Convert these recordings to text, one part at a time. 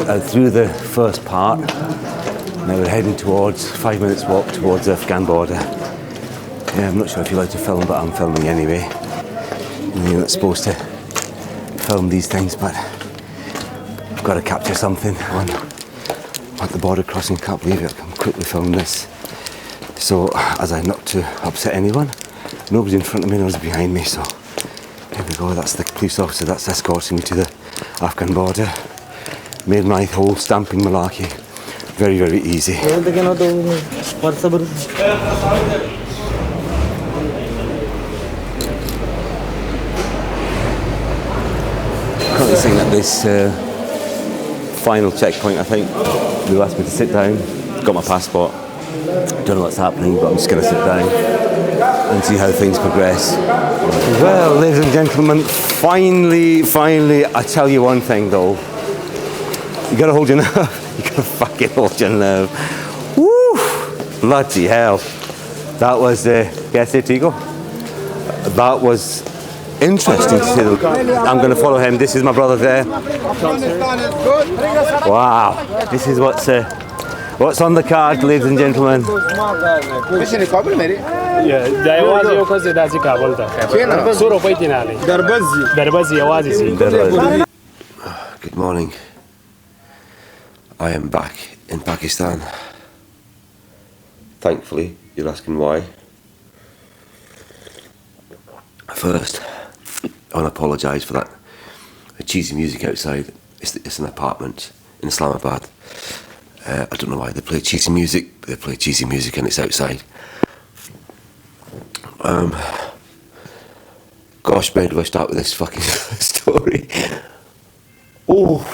through the first part. Now we're heading towards 5 minutes walk towards the Afghan border. Yeah, I'm not sure if you like to film, but I'm filming anyway. You're not supposed to film these things, but I've got to capture something on at the border crossing. Can't believe it. I can quickly film this. So, as I not to upset anyone, nobody's in front of me, nobody's behind me. So, here we go. That's the police officer that's escorting me to the Afghan border. Made my whole stamping malarkey very, very easy. Currently sitting at this final checkpoint. I think they'll ask me to sit down. Got my passport. Don't know what's happening, but I'm just going to sit down and see how things progress. Well, ladies and gentlemen, finally, I tell you one thing though. You gotta hold your nerve. You gotta fucking hold your nerve. Woo! Bloody hell. That was, guess it, Tigo? That was interesting to see. I'm going to follow him. This is my brother there. Wow. This is what's on the card, ladies and gentlemen. Good morning. I am back in Pakistan. Thankfully, you're asking why. First, I want to apologise for that cheesy music outside. It's an apartment in Islamabad. I don't know why they play cheesy music. They play cheesy music and it's outside. Gosh, where do I start with this fucking story? Oh.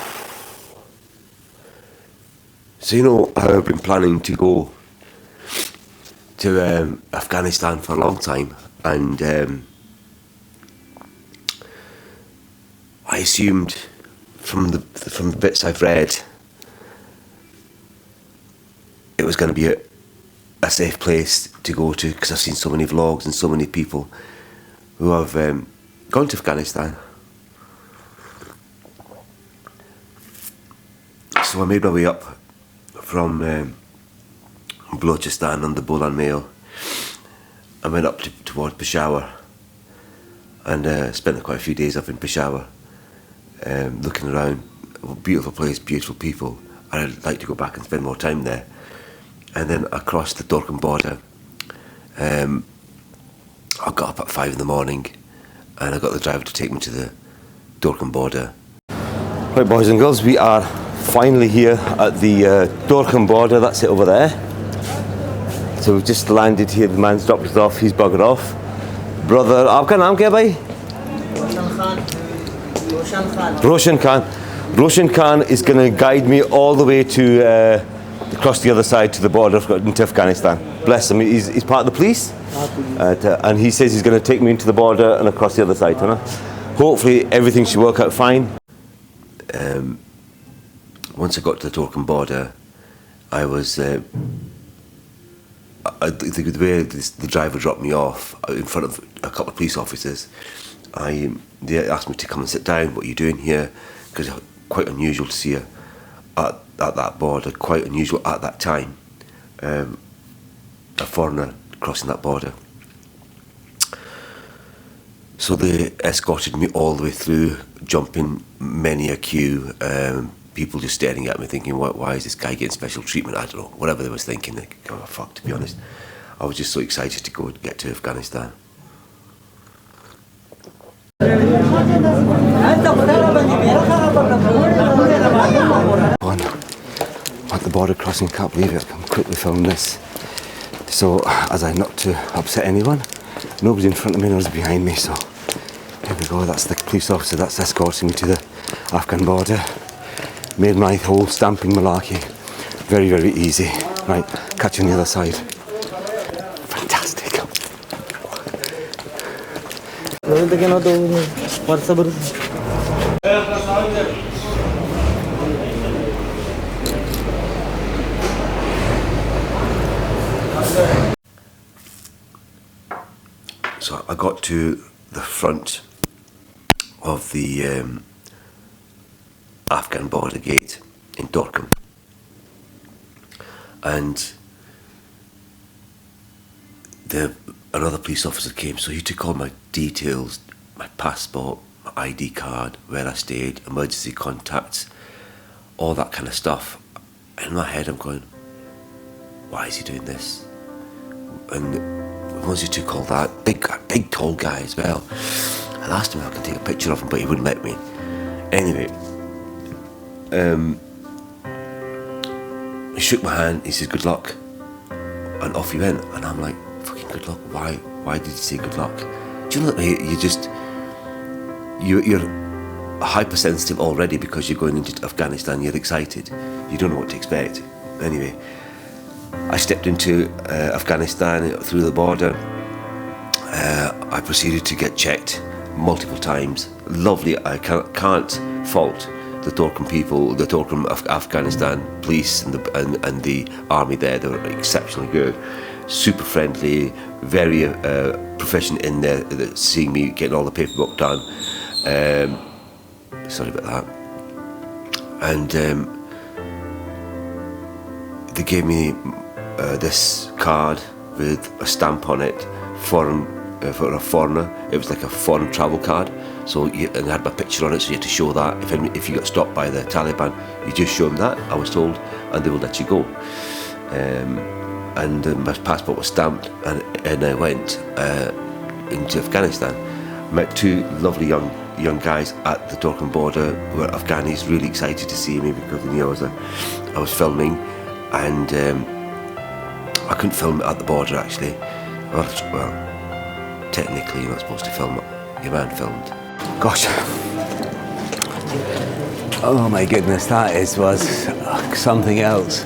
So you know how I've been planning to go to Afghanistan for a long time, and I assumed from the bits I've read it was going to be a safe place to go to, because I've seen so many vlogs and so many people who have gone to Afghanistan. So I made my way up from Balochistan on the Bolan Mail. I went up towards Peshawar and spent quite a few days up in Peshawar, looking around. Beautiful place, beautiful people. I'd like to go back and spend more time there. And then I crossed the Dorking border. I got up at 5 in the morning and I got the driver to take me to the Dorking border. Right, boys and girls, we are finally here at the Dorking border. That's it over there. So we've just landed here. The man's dropped us off. He's buggered off. Brother, aapka naam kya bhai? Roshan Khan. Roshan Khan is going to guide me all the way to across the other side to the border into Afghanistan. Bless him. He's part of the police, and he says he's going to take me into the border and across the other side. Hopefully everything should work out fine. Once I got to the Dorking border, I was the way the driver dropped me off in front of a couple of police officers. They asked me to come and sit down. What are you doing here? Because it's quite unusual to see at that border. Quite unusual at that time. A foreigner crossing that border. So they escorted me all the way through, jumping many a queue. People just staring at me thinking, why is this guy getting special treatment? I don't know, whatever they was thinking. They go, oh, fuck, to be honest. I was just so excited to go and get to Afghanistan. At the border crossing, can't believe it. I can quickly film this. So, as I not to upset anyone, nobody's in front of me, nobody's behind me. So, here we go. That's the police officer that's escorting me to the Afghan border. Made my whole stamping malarkey very, very easy. Right, catch you on the other side. Fantastic. So I got to the front of the Afghan border gate, in Dorking. And another police officer came, so he took all my details, my passport, my ID card, where I stayed, emergency contacts, all that kind of stuff. In my head I'm going, why is he doing this? And once he took all that, big tall guy as well, I asked him if I could take a picture of him, but he wouldn't let me. Anyway, he shook my hand, he said good luck, and off he went. And I'm like, fucking good luck? Why did he say good luck? Do you know that you're hypersensitive already because you're going into Afghanistan, you're excited, you don't know what to expect. Anyway, I stepped into Afghanistan through the border. I proceeded to get checked multiple times. Lovely, I can't fault the Dorking people, the Dorking Afghanistan police and the army there. They were exceptionally good, super friendly, very proficient in seeing me getting all the paperwork done. Sorry about that. And they gave me this card with a stamp on it, for a foreigner. It was like a foreign travel card. So and it had my picture on it, so you had to show that. If you got stopped by the Taliban, you just show them that, I was told, and they will let you go. And my passport was stamped, and I went into Afghanistan. Met two lovely young guys at the Dorking border who were Afghanis, really excited to see me because they knew I was filming, and I couldn't film at the border actually. Well, technically you're not supposed to film it. Your man filmed. Gosh. Oh my goodness, that was something else.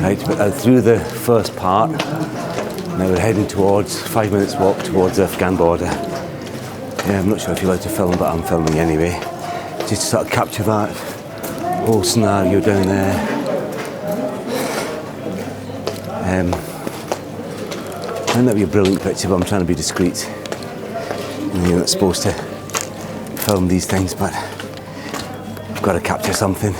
Right, but through the first part, now we're heading towards 5 minutes walk towards the Afghan border. Yeah, I'm not sure if you're allowed to film, but I'm filming anyway. Just to sort of capture that whole scenario down there. Might not be a brilliant picture, but I'm trying to be discreet. You're not supposed to film these things, but I've got to capture something.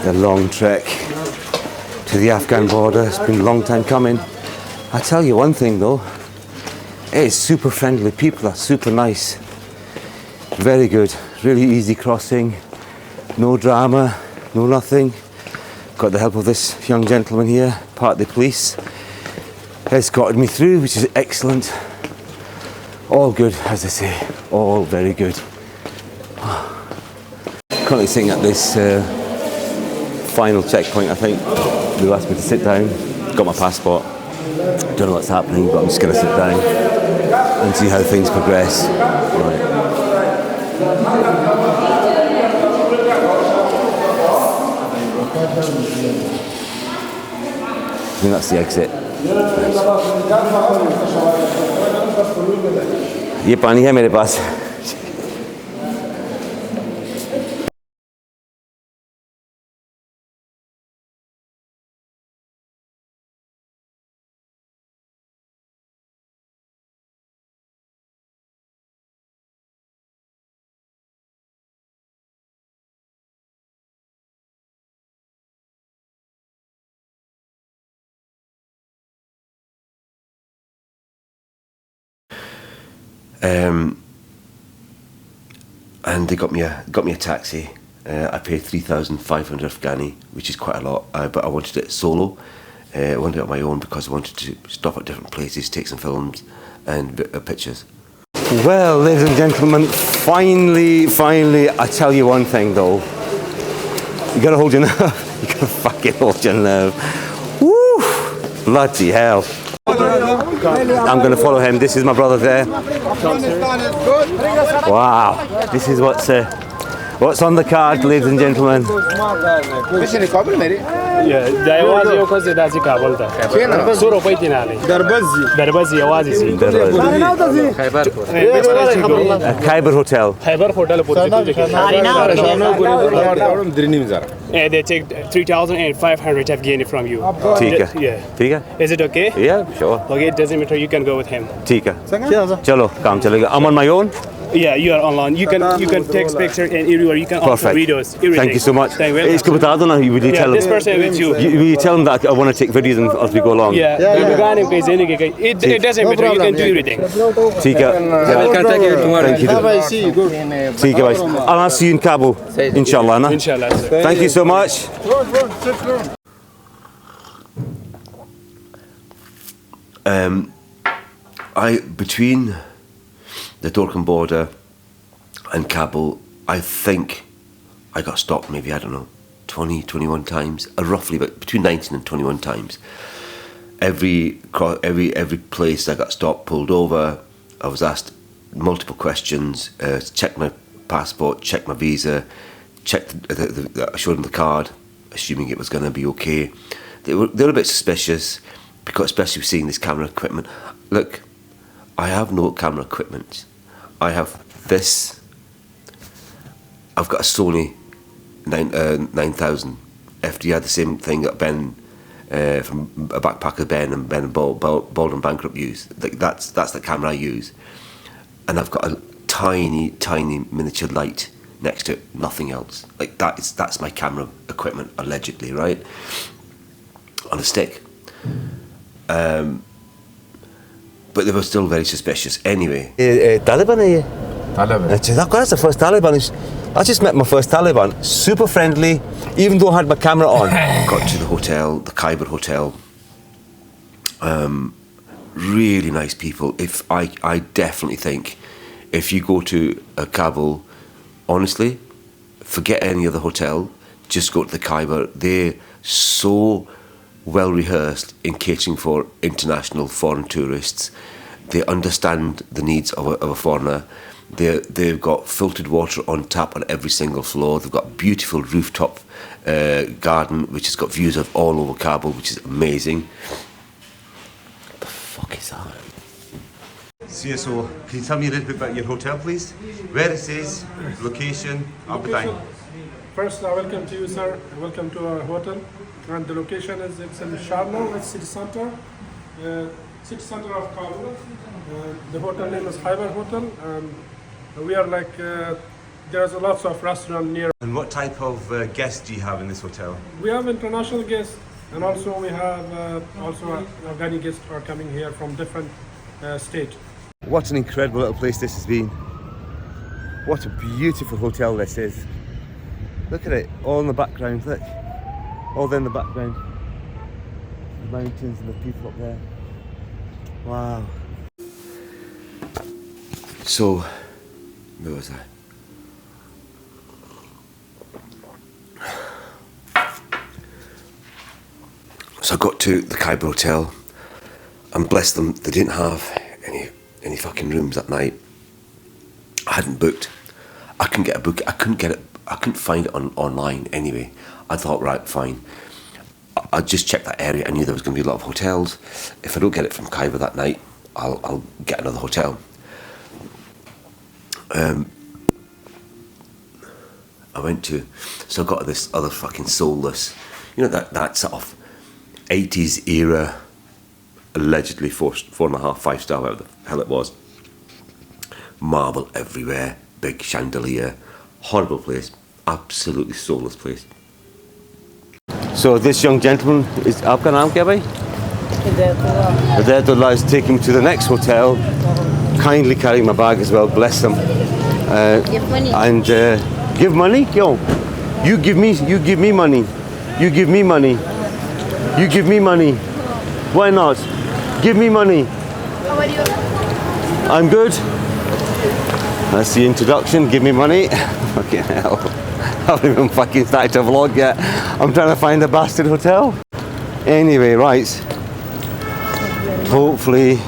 The long trek to the Afghan border. It's been a long time coming. I tell you one thing though, it is super friendly. People are super nice. Very good. Really easy crossing. No drama, no nothing. Got the help of this young gentleman here, part of the police. Escorted me through, which is excellent. All good, as I say, all very good. Currently sitting at this final checkpoint, I think. They've asked me to sit down. Got my passport. Don't know what's happening, but I'm just going to sit down and see how things progress. Right. I think that's the exit. ये पानी है मेरे पास. And they got me a taxi. I paid 3,500 Afghani, which is quite a lot, but I wanted it solo. I wanted it on my own because I wanted to stop at different places, take some films and pictures. Well, ladies and gentlemen, finally, I tell you one thing though. You gotta hold your nerve. You gotta fucking hold your nerve. Woo! Bloody hell. I'm going to follow him. This is my brother there. Wow. This is what's What's on the card, ladies and gentlemen? Yeah, the was your cause that's a Kabul. So Ropatinali. Darbazi Awazisi. Khyber Hotel. Khyber Hotel. They take 3,500 Afghani from you. Tika. Yeah. Is it okay? Yeah, sure. Okay, it doesn't matter. You can go with him. Tika. Chalo, come, chalega. I'm on my own. Yeah, you are online. You can take pictures and everywhere. You can also videos. Everything. Thank you so much. It's good, I don't know. Will you tell this person with you. Will you tell them that I want to take videos as we go along? Yeah. It doesn't matter. You can do everything. Tika. Contact you tomorrow. Thank you. Tika, guys. I'll see you in Kabul. Inshallah. Na? Inshallah. Thank you so much. Between the Turkmen border and Kabul, I think I got stopped maybe, I don't know, 20, 21 times, roughly but between 19 and 21 times. Every place I got stopped, pulled over, I was asked multiple questions, checked my passport, checked my visa, checked I showed them the card, assuming it was going to be okay. They were a bit suspicious, because especially seeing this camera equipment. Look, I have no camera equipment. I have this. I've got a Sony 9000 FDR, the same thing that Ben from a backpacker Ben and Bald and Bankrupt use. Like that's the camera I use, and I've got a tiny miniature light next to it. Nothing else. Like that's my camera equipment allegedly, right? On a stick. But they were still very suspicious. Anyway. Taliban, are you? Taliban. That's the first Taliban. I just met my first Taliban. Super friendly, even though I had my camera on. Got to the hotel, the Khyber Hotel. Really nice people. I definitely think if you go to Kabul, honestly, forget any other hotel. Just go to the Khyber. They're so well rehearsed in catering for international foreign tourists. They understand the needs of a foreigner. They've got filtered water on tap on every single floor. They've got beautiful rooftop garden which has got views of all over Kabul, which is amazing. What the fuck is that? CSO, can you tell me a little bit about your hotel, please? Where it is, location, Aberdeen. First, welcome to you, sir. Welcome to our hotel. And the location is it's in Sharno, it's city center of Kabul. The hotel name is Khyber Hotel. We are like there's lots of restaurants near. And what type of guests do you have in this hotel? We have international guests, and also we have Afghani guests are coming here from different states. What an incredible little place this has been. What a beautiful hotel this is. Look at it, all in the background, look. All there in the background. The mountains and the people up there. Wow. So, where was I? So I got to the Khyber Hotel, and bless them, they didn't have any fucking rooms that night. I hadn't booked. I couldn't get a book. I couldn't find it online anyway. I thought, right, fine. I just checked that area. I knew there was going to be a lot of hotels. If I don't get it from Khyber that night, I'll get another hotel. I got this other fucking soulless, that sort of 80s era, allegedly 4.5, 5 star, whatever the hell it was. Marble everywhere, big chandelier, horrible place, absolutely soulless place. So this young gentleman is Afghan, Hidayatullah is taking me to the next hotel, kindly carrying my bag as well, bless them. Give money. And give money? Yo, you give me money. You give me money. You give me money. Why not? Give me money. How are you? I'm good. That's the introduction, give me money. Fucking hell. I haven't even fucking started to vlog yet. I'm trying to find a bastard hotel. Anyway, right. Hopefully.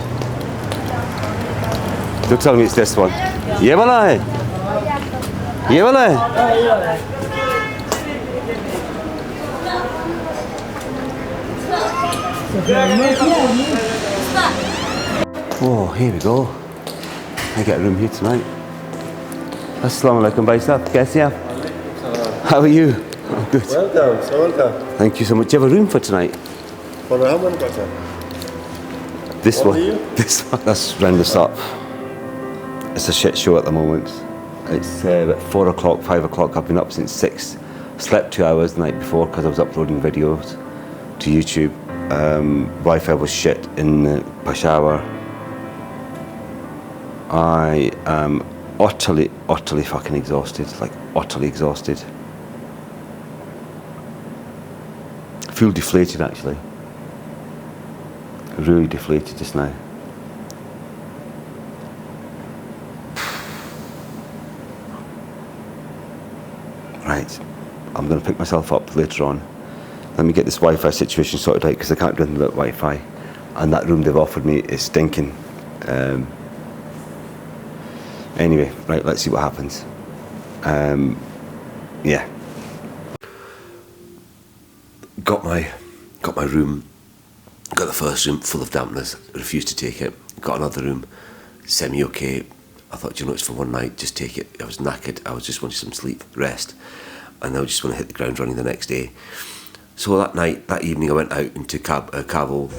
Don't tell me it's this one. Yeah, walai. ये वाला है? Oh, here we go. I get a room here tonight. Assalamu alaikum, bhai sahab. Kaise aap? How are you? Oh, good. Welcome, so welcome. Thank you so much. Do you have a room for tonight? For how many person? This Only one. you? This one. Let's round this up. It's a shit show at the moment. It's about 4 o'clock, 5 o'clock. I've been up since 6. Slept 2 hours the night before because I was uploading videos to YouTube. Wi-Fi was shit in Peshawar. I am utterly fucking exhausted. Like, utterly exhausted. I feel deflated, actually. Really deflated just now. Right, I'm going to pick myself up later on. Let me get this Wi-Fi situation sorted out because I can't do anything without Wi-Fi. And that room they've offered me is stinking. Anyway, right, let's see what happens. Yeah. Got my room. Got the first room full of dampness. Refused to take it. Got another room, semi-okay. I thought, you know, it's for one night, just take it. I was knackered. I was just wanted some sleep, rest, and I just want to hit the ground running the next day. So that evening, I went out into Kabul.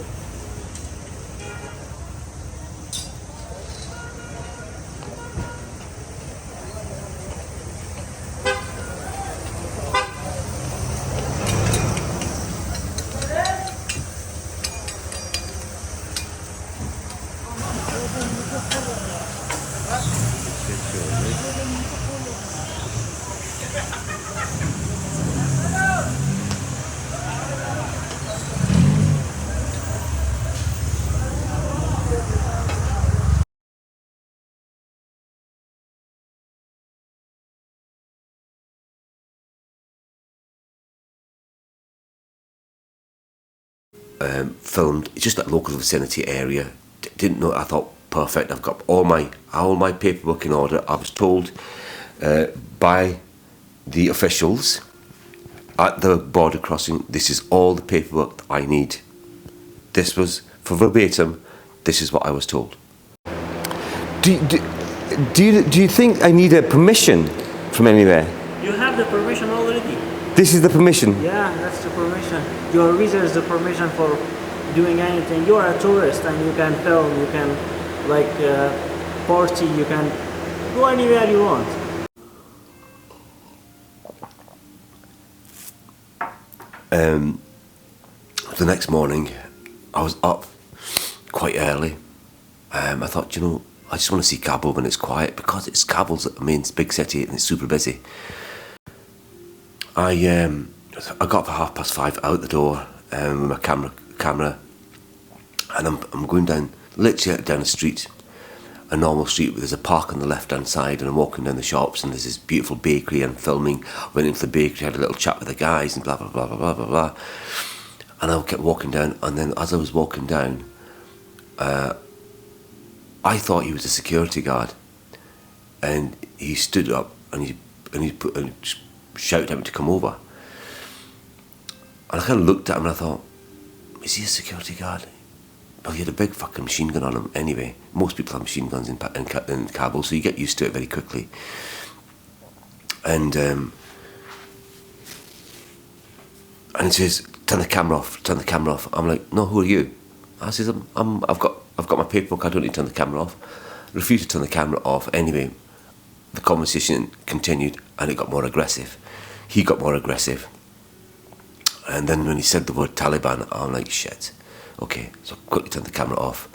Filmed just that local vicinity area. Didn't know. I thought, perfect. I've got all my paperwork in order. I was told by the officials at the border crossing, this is all the paperwork that I need. This was for verbatim. This is what I was told. Do you think I need a permission from anywhere? You have the permission already. This is the permission. Yeah, that's the permission. Your visa is the permission for doing anything. You are a tourist and you can film, you can party, you can go anywhere you want. The next morning, I was up quite early. I thought, you know, I just want to see Kabul when it's quiet because Kabul's the main big city and it's super busy. I got up for 5:30 out the door with my camera, and I'm going down, literally down the street, a normal street where there's a park on the left-hand side, and I'm walking down the shops, and there's this beautiful bakery. I'm filming. Went into the bakery, had a little chat with the guys, and blah blah blah blah blah blah blah. And I kept walking down, and then as I was walking down, I thought he was a security guard, and he stood up and he shouted at me to come over. And I kind of looked at him and I thought, is he a security guard? Well, he had a big fucking machine gun on him anyway. Most people have machine guns in Kabul, so you get used to it very quickly. And he says, turn the camera off, turn the camera off. I'm like, no, who are you? I says, I've got my paperwork, I don't need to turn the camera off. Refused to turn the camera off. Anyway, the conversation continued and it got more aggressive. He got more aggressive. And then when he said the word Taliban, I'm like, shit. Okay, so quickly turned the camera off.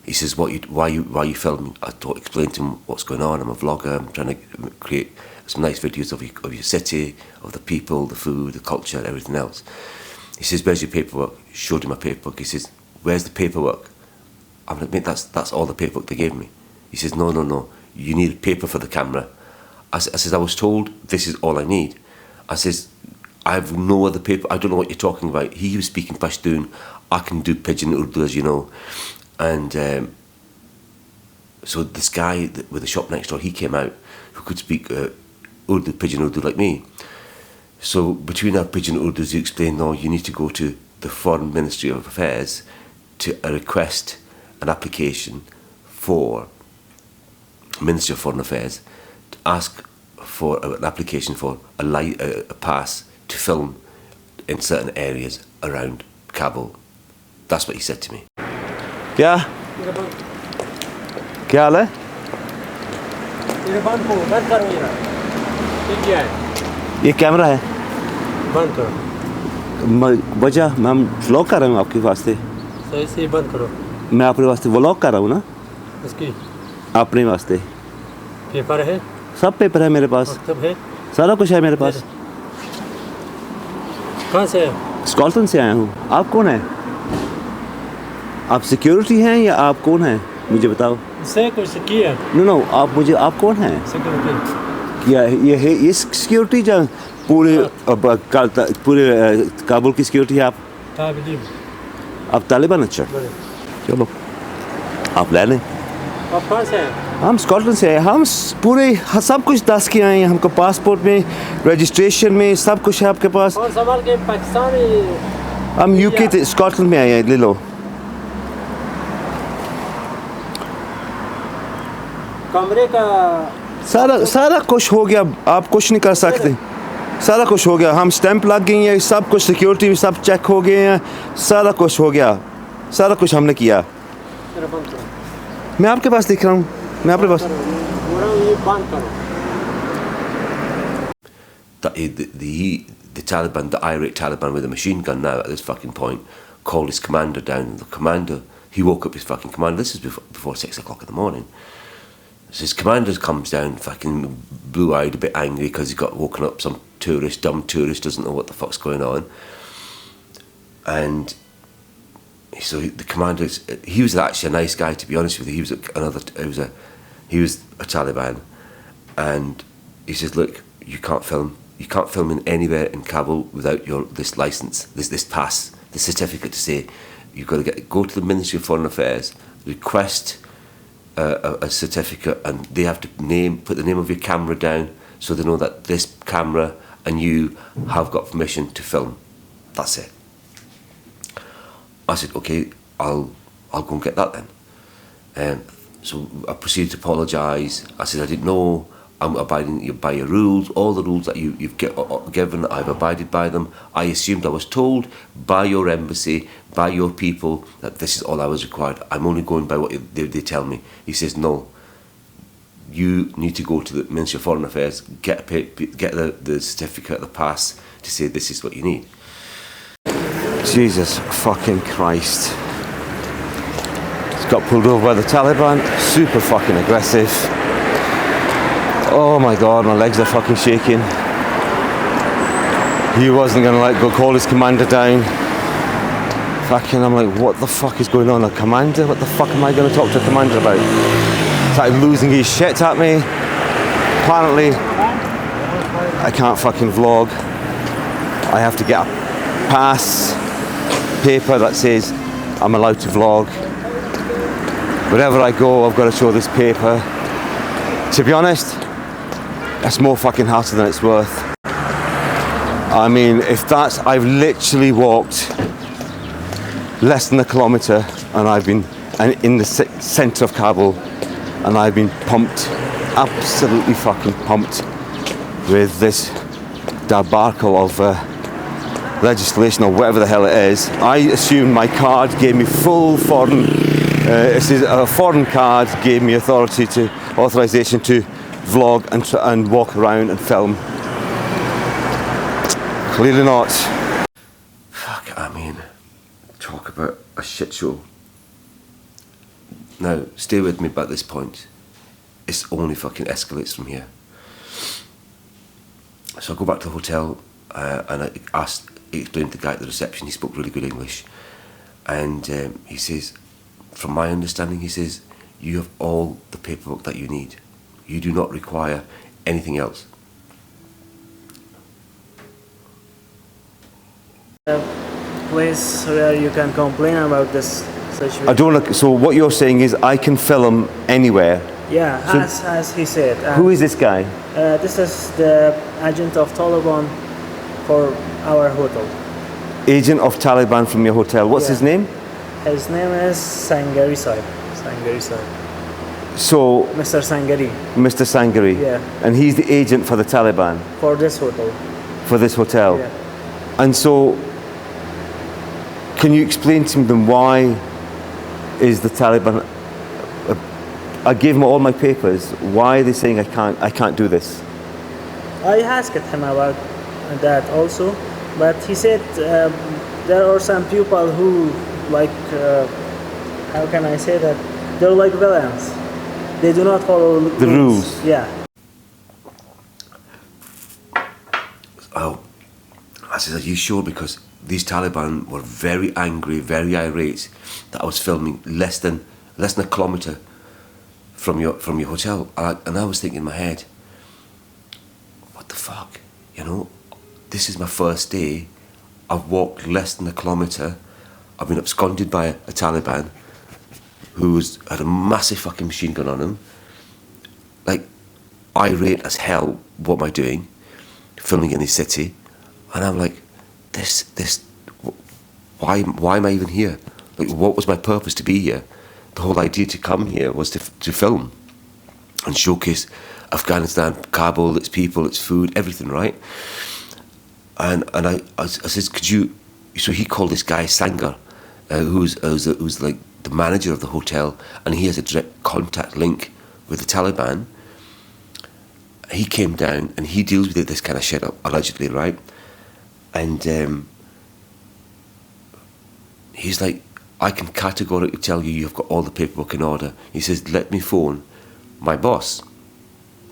He says, why are you filming? I explained to him what's going on. I'm a vlogger. I'm trying to create some nice videos of your city, of the people, the food, the culture, everything else. He says, where's your paperwork? Showed him my paperwork. He says, where's the paperwork? I'm like, mate, that's all the paperwork they gave me. He says, no. You need paper for the camera. I says, I was told this is all I need. I says, I have no other paper. I don't know what you're talking about. He was speaking Pashtun. I can do Pidgin Urdu, as you know. And so this guy with the shop next door, he came out, who could speak Urdu, pidgin Urdu like me. So between our pidgin Urdus, you explain, no, you need to go to the Foreign Ministry of Affairs to request an application for Ministry of Foreign Affairs to ask for an application for a pass to film in certain areas around Kabul. That's what he said to me. क्या क्या हाल है ये बंद करो ये क्या है ये कैमरा है बंद करो वजह मैं व्लॉग कर रहा हूँ आपके वास्ते सही से बंद करो मैं अपने वास्ते व्लॉग कर रहा हूँ ना इसकी अपने वास्ते पेपर है सब पेपर है मेरे पास सब है सारा कुछ है मेरे पास कहाँ से है स्कॉटलैंड से आया हूँ आप कौन है आप सिक्योरिटी हैं या आप कौन हैं मुझे बताओ से कुछ किया नो आप कौन हैं सिक्योरिटी या ये सिक्योरिटी जो पूरे काबुल की सिक्योरिटी है आप तालिबान अच्छा चलो आप ले लें आप कहाँ से हैं हम स्कॉटलैंड से हैं हम पूरे सब कुछ दस के आए हैं हमको पासपोर्ट में रजिस्ट्रेशन में सब कुछ है आपके पास और सवाल के पाकिस्तानी हम यूके स्कॉटलैंड में आए हैं ले लो कमरे का सारा कुछ हो गया आप कुछ नहीं कर सकते सारा कुछ हो गया हम स्टैंप लग गई है सब कुछ सिक्योरिटी भी सब चेक हो गए हैं सारा कुछ हो गया सारा कुछ हमने किया मैं आपके पास दिख रहा हूँ मैं आपके पास The Taliban, the irate Taliban with a machine gun now at this fucking point, called his commander down. The commander, he woke up his fucking commander. This is before 6 o'clock in the morning. So his commander comes down, fucking blue-eyed, a bit angry because he got woken up. Some tourist, dumb tourist, doesn't know what the fuck's going on. And so the commander, he was actually a nice guy, to be honest with you. He was a Taliban, and he says, "Look, you can't film. You can't film in anywhere in Kabul without this license, this pass, this certificate to say you've got to go to the Ministry of Foreign Affairs, request a certificate, and they have to put the name of your camera down so they know that this camera and you have got permission to film. That's it." I said, "Okay, I'll go and get that then." So I proceeded to apologise. I said, "I didn't know. I'm abiding by your rules. All the rules that you've given, I've abided by them. I assumed I was told by your embassy, by your people, that this is all I was required. I'm only going by what they tell me." He says, "No, you need to go to the Ministry of Foreign Affairs, get the certificate, the pass, to say this is what you need." Jesus fucking Christ. He's got pulled over by the Taliban, super fucking aggressive. Oh my god, my legs are fucking shaking. He wasn't gonna call his commander down. Fucking, I'm like, what the fuck is going on? A commander? What the fuck am I gonna talk to a commander about? Started losing his shit at me. Apparently, I can't fucking vlog. I have to get a pass paper that says I'm allowed to vlog. Wherever I go, I've got to show this paper. To be honest, that's more fucking hassle than it's worth. I mean, I've literally walked less than a kilometre and I've been in the centre of Kabul and I've been pumped, absolutely fucking pumped with this debacle of legislation or whatever the hell it is. I assumed my card gave me full foreign, a foreign card gave me authorization to vlog and walk around and film. Clearly not. Fuck, I mean, talk about a shit show. Now, stay with me about this point. It only fucking escalates from here. So I go back to the hotel and I explained to the guy at the reception. He spoke really good English. And he says, from my understanding, he says, you have all the paperwork that you need. You do not require anything else. Place where you can complain about this situation. I don't look. So what you're saying is I can film anywhere Yeah, So- as he said. Who is this guy? This is the agent of Taliban for our hotel. Agent of Taliban from your hotel. What's Yeah. his name? His name is Sangari Sahib. Sangari Sahib. So, Mr. Sangari Mr. Sangari. Yeah. And he's the agent for the Taliban, for this hotel. for this hotel. Yeah. And so, can you explain to them why is the Taliban? I gave them all my papers. Why are they saying I can't do this? I asked him about that also, but he said there are some people who like, how can I say that? They're like villains. They do not follow The rules. Yeah. Oh, I said, are you sure? Because these Taliban were very angry, very irate that I was filming less than a kilometre from your hotel. And I was thinking in my head, what the fuck? You know, this is my first day. I've walked less than a kilometre. I've been absconded by a Taliban had a massive fucking machine gun on him. Like, irate as hell, what am I doing? Filming in his city. And I'm like, why am I even here? Like, what was my purpose to be here? The whole idea to come here was to film and showcase Afghanistan, Kabul, its people, its food, everything, right? And I said, could you? So he called this guy Sangar, who's like the manager of the hotel, and he has a direct contact link with the Taliban. He came down and he deals with this kind of shit, allegedly, right? And he's like, I can categorically tell you you've got all the paperwork in order. He says, let me phone my boss.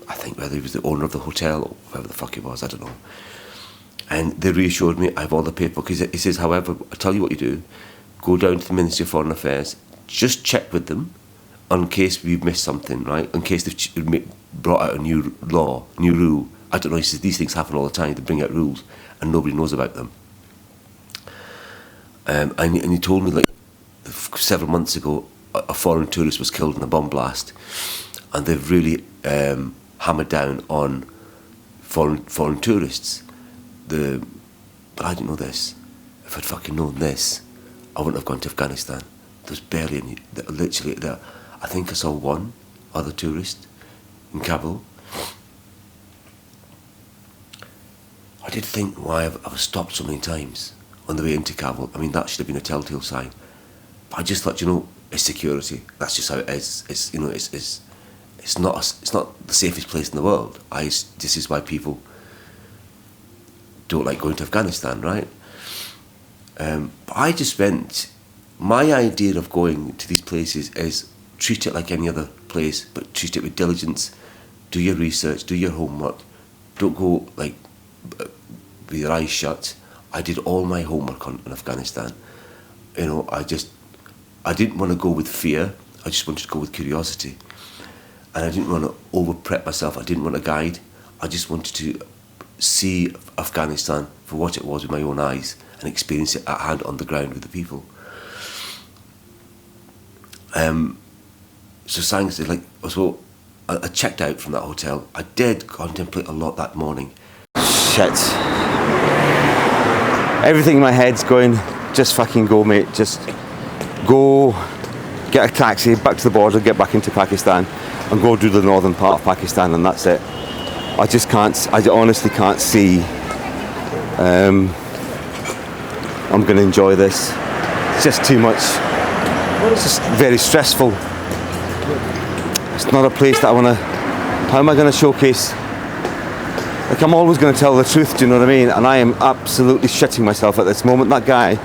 I think whether he was the owner of the hotel or whoever the fuck he was, I don't know. And they reassured me I have all the paperwork. He says, however, I'll tell you what you do. Go down to the Ministry of Foreign Affairs, just check with them in case we've missed something, right? In case they've brought out a new law, new rule. I don't know, he says these things happen all the time. They bring out rules and nobody knows about them. And he told me, like, several months ago, a foreign tourist was killed in a bomb blast, and they've really hammered down on foreign tourists. But I didn't know this. If I'd fucking known this, I wouldn't have gone to Afghanistan. There's barely any. Literally, I think I saw one other tourist in Kabul. I did think why I was stopped so many times on the way into Kabul. I mean, that should have been a telltale sign. But I just thought, you know, it's security. That's just how it is. It's, you know, it's not the safest place in the world. This is why people don't like going to Afghanistan, right? But I just went. My idea of going to these places is treat it like any other place, but treat it with diligence. Do your research, do your homework. Don't go like with your eyes shut. I did all my homework on Afghanistan. You know, I didn't want to go with fear. I just wanted to go with curiosity, and I didn't want to over prep myself. I didn't want a guide. I just wanted to see Afghanistan for what it was with my own eyes and experience it at hand on the ground with the people. So Sang said, like, so I checked out from that hotel. I did contemplate a lot that morning. Shit. Everything in my head's going, just fucking go, mate. Just go, get a taxi back to the border, get back into Pakistan, and go do the northern part of Pakistan, and that's it. I just can't, I honestly can't see I'm going to enjoy this. It's just too much. It's just very stressful. It's not a place that I want to, how am I going to showcase? Like, I'm always going to tell the truth, do you know what I mean? And I am absolutely shitting myself at this moment. That guy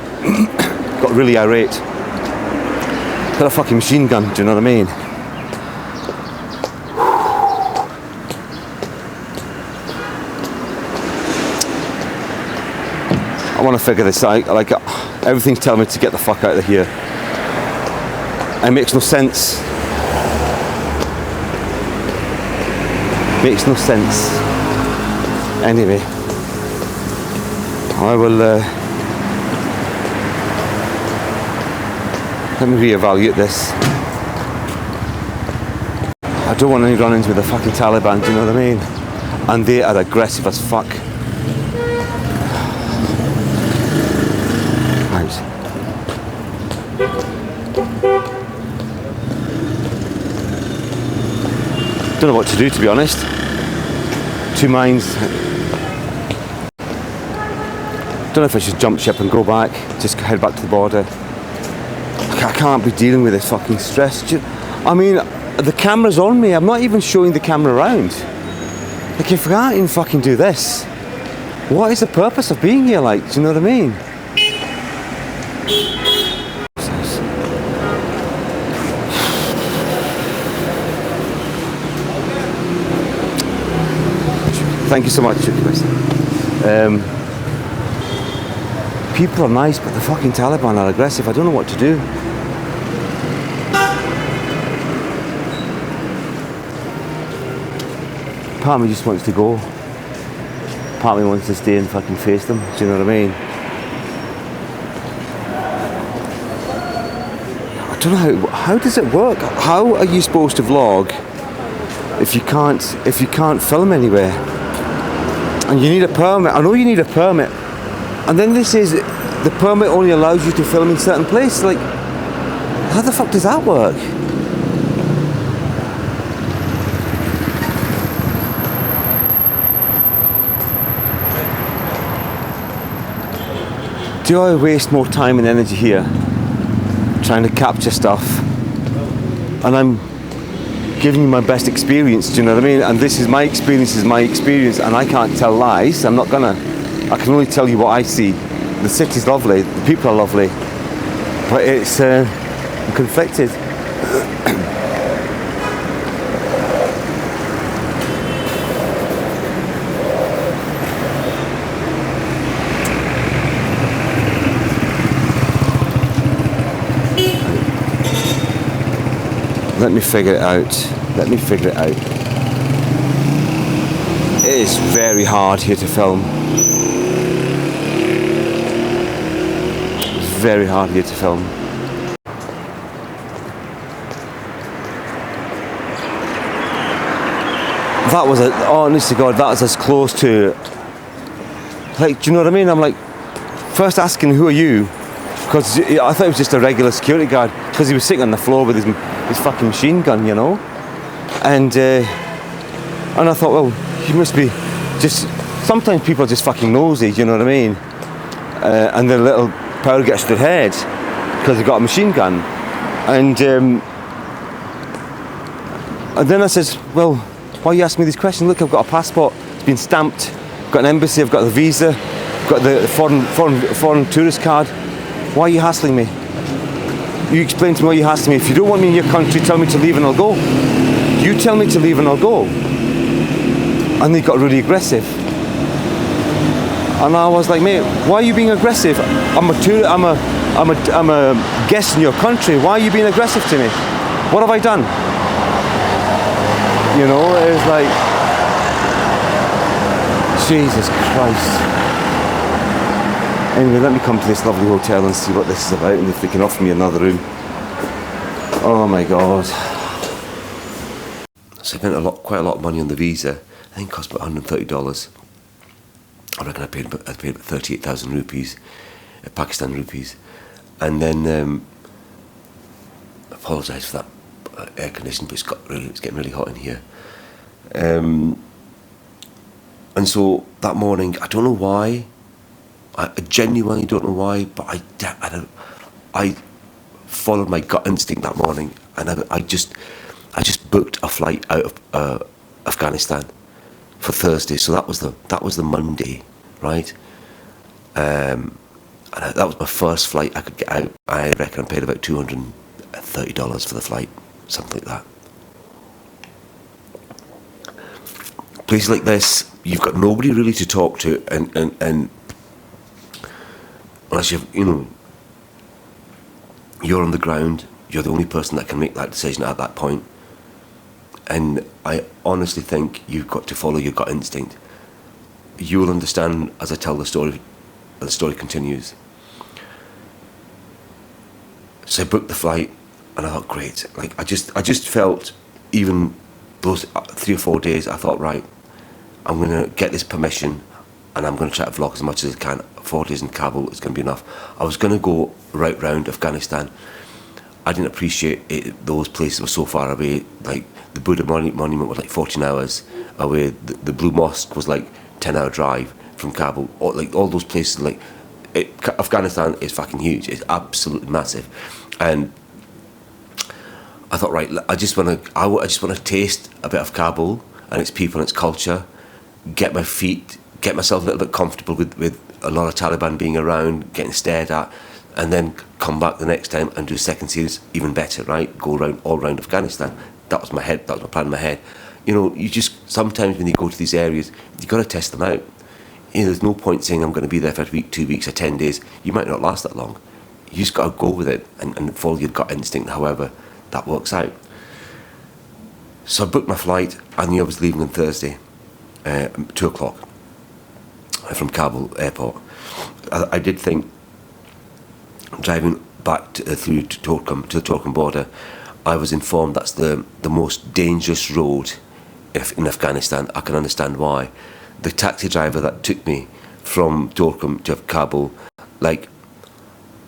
got really irate. Got a fucking machine gun, do you know what I mean? I want to figure this out. Like, everything's telling me to get the fuck out of here. It makes no sense. Makes no sense. Anyway, I will let me reevaluate this. I don't want any run-ins with the fucking Taliban, do you know what I mean? And they are aggressive as fuck. Right. Don't know what to do, to be honest. Two minds. Don't know if I should jump ship and go back, just head back to the border. I can't be dealing with this fucking stress. I mean, the camera's on me. I'm not even showing the camera around. Like, if I can't even fucking do this, what is the purpose of being here? Like, do you know what I mean? Thank you so much. People are nice, but the fucking Taliban are aggressive. I don't know what to do. Part of me just wants to go. Part of me wants to stay and fucking face them. Do you know what I mean? I don't know how does it work? How are you supposed to vlog if you can't film anywhere? And you need a permit. I know you need a permit. And then this is the permit only allows you to film in certain places. Like, how the fuck does that work? Do I waste more time and energy here trying to capture stuff? And I'm giving you my best experience, do you know what I mean? And this is my experience, and I can't tell lies. I'm not gonna. I can only tell you what I see. The city's lovely, the people are lovely, but it's I'm conflicted. Let me figure it out. It is very hard here to film. It's very hard here to film. That was, honest to God, that was as close to, like, do you know what I mean? I'm like, first asking, who are you? Because I thought it was just a regular security guard, because he was sitting on the floor with his fucking machine gun, you know? And I thought, well, he must be just, sometimes people are just fucking nosy, you know what I mean? And their little power gets to their head because they've got a machine gun. And then I says, well, why are you asking me these questions? Look, I've got a passport, it's been stamped, I've got an embassy, I've got the visa, I've got the foreign tourist card. Why are you hassling me? You explain to me why you're hassling me. If you don't want me in your country, tell me to leave and I'll go. You tell me to leave and I'll go. And they got really aggressive. And I was like, mate, why are you being aggressive? I'm a guest in your country. Why are you being aggressive to me? What have I done? You know, it was like, Jesus Christ. Anyway, let me come to this lovely hotel and see what this is about and if they can offer me another room. Oh my God. So I spent quite a lot of money on the visa. I think it cost about $130. I reckon I paid about 38,000 rupees, Pakistan rupees. And then, I apologise for that air conditioning, but it's getting really hot in here. And so that morning, I don't know why, I genuinely don't know why, but I followed my gut instinct that morning, and I just booked a flight out of Afghanistan for Thursday. So that was the Monday, right? And that was my first flight I could get out. I reckon I paid about $230 for the flight, something like that. Places like this, you've got nobody really to talk to, and unless you're on the ground, you're the only person that can make that decision at that point. And I honestly think you've got to follow your gut instinct. You will understand as I tell the story continues. So I booked the flight, and I thought, great. Like I just felt, even those 3 or 4 days, I thought, right, I'm going to get this permission and I'm going to try to vlog as much as I can. 4 days in Kabul is going to be enough. I was going to go right round Afghanistan. I didn't appreciate it, those places were so far away. Like the Buddha monument was like 14 hours away. The Blue Mosque was like 10-hour drive from Kabul. All those places, like Afghanistan is fucking huge. It's absolutely massive. And I thought, right, I just want to taste a bit of Kabul and its people and its culture, get myself a little bit comfortable with a lot of Taliban being around, getting stared at, and then come back the next time and do a second series even better, right? Go all around Afghanistan. That was my plan in my head. You know, you just, sometimes when you go to these areas, you got to test them out. You know, there's no point saying I'm going to be there for a week, 2 weeks, or 10 days. You might not last that long. You just got to go with it and follow your gut instinct, however that works out. So I booked my flight. I knew I was leaving on Thursday, 2 o'clock, from Kabul airport. I did think, driving back through to the Torkham border, I was informed that's the most dangerous road in Afghanistan. I can understand why. The taxi driver that took me from Torkham to Kabul, like,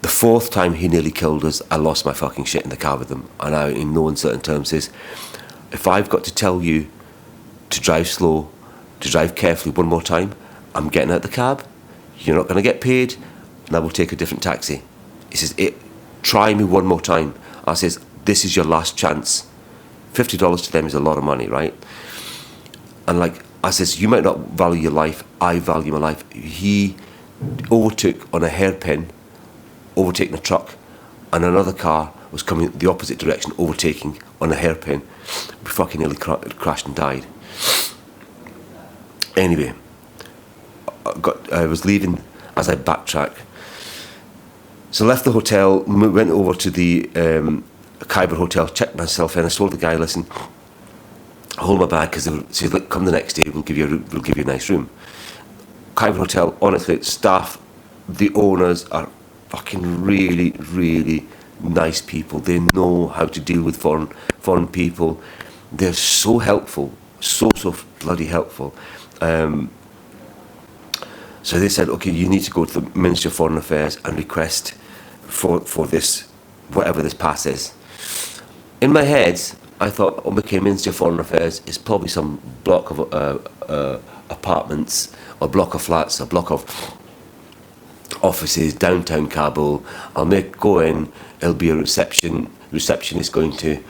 the 4th time he nearly killed us, I lost my fucking shit in the car with him. And I, in no uncertain terms, says, if I've got to tell you to drive slow, to drive carefully one more time, I'm getting out the cab. You're not going to get paid, and I will take a different taxi. He says, try me one more time. I says, this is your last chance. $50 to them is a lot of money, right? And like, I says, you might not value your life, I value my life. He overtook on a hairpin, overtaking a truck, and another car was coming the opposite direction, overtaking on a hairpin. We fucking nearly crashed and died. Anyway, I was leaving as I backtrack. So I left the hotel, went over to the Khyber hotel, checked myself in. I told the guy, listen, hold my bag, because they said, look, come the next day, we'll give you a nice room. Khyber hotel, honestly, staff, the owners are fucking really, really nice people. They know how to deal with foreign people. They're so helpful, so bloody helpful. So they said, okay, you need to go to the Ministry of Foreign Affairs and request for this, whatever this pass is. In my head, I thought, okay, Ministry of Foreign Affairs is probably some block of apartments, or block of flats, or block of offices, downtown Kabul. I'll go in, it'll be a receptionist going to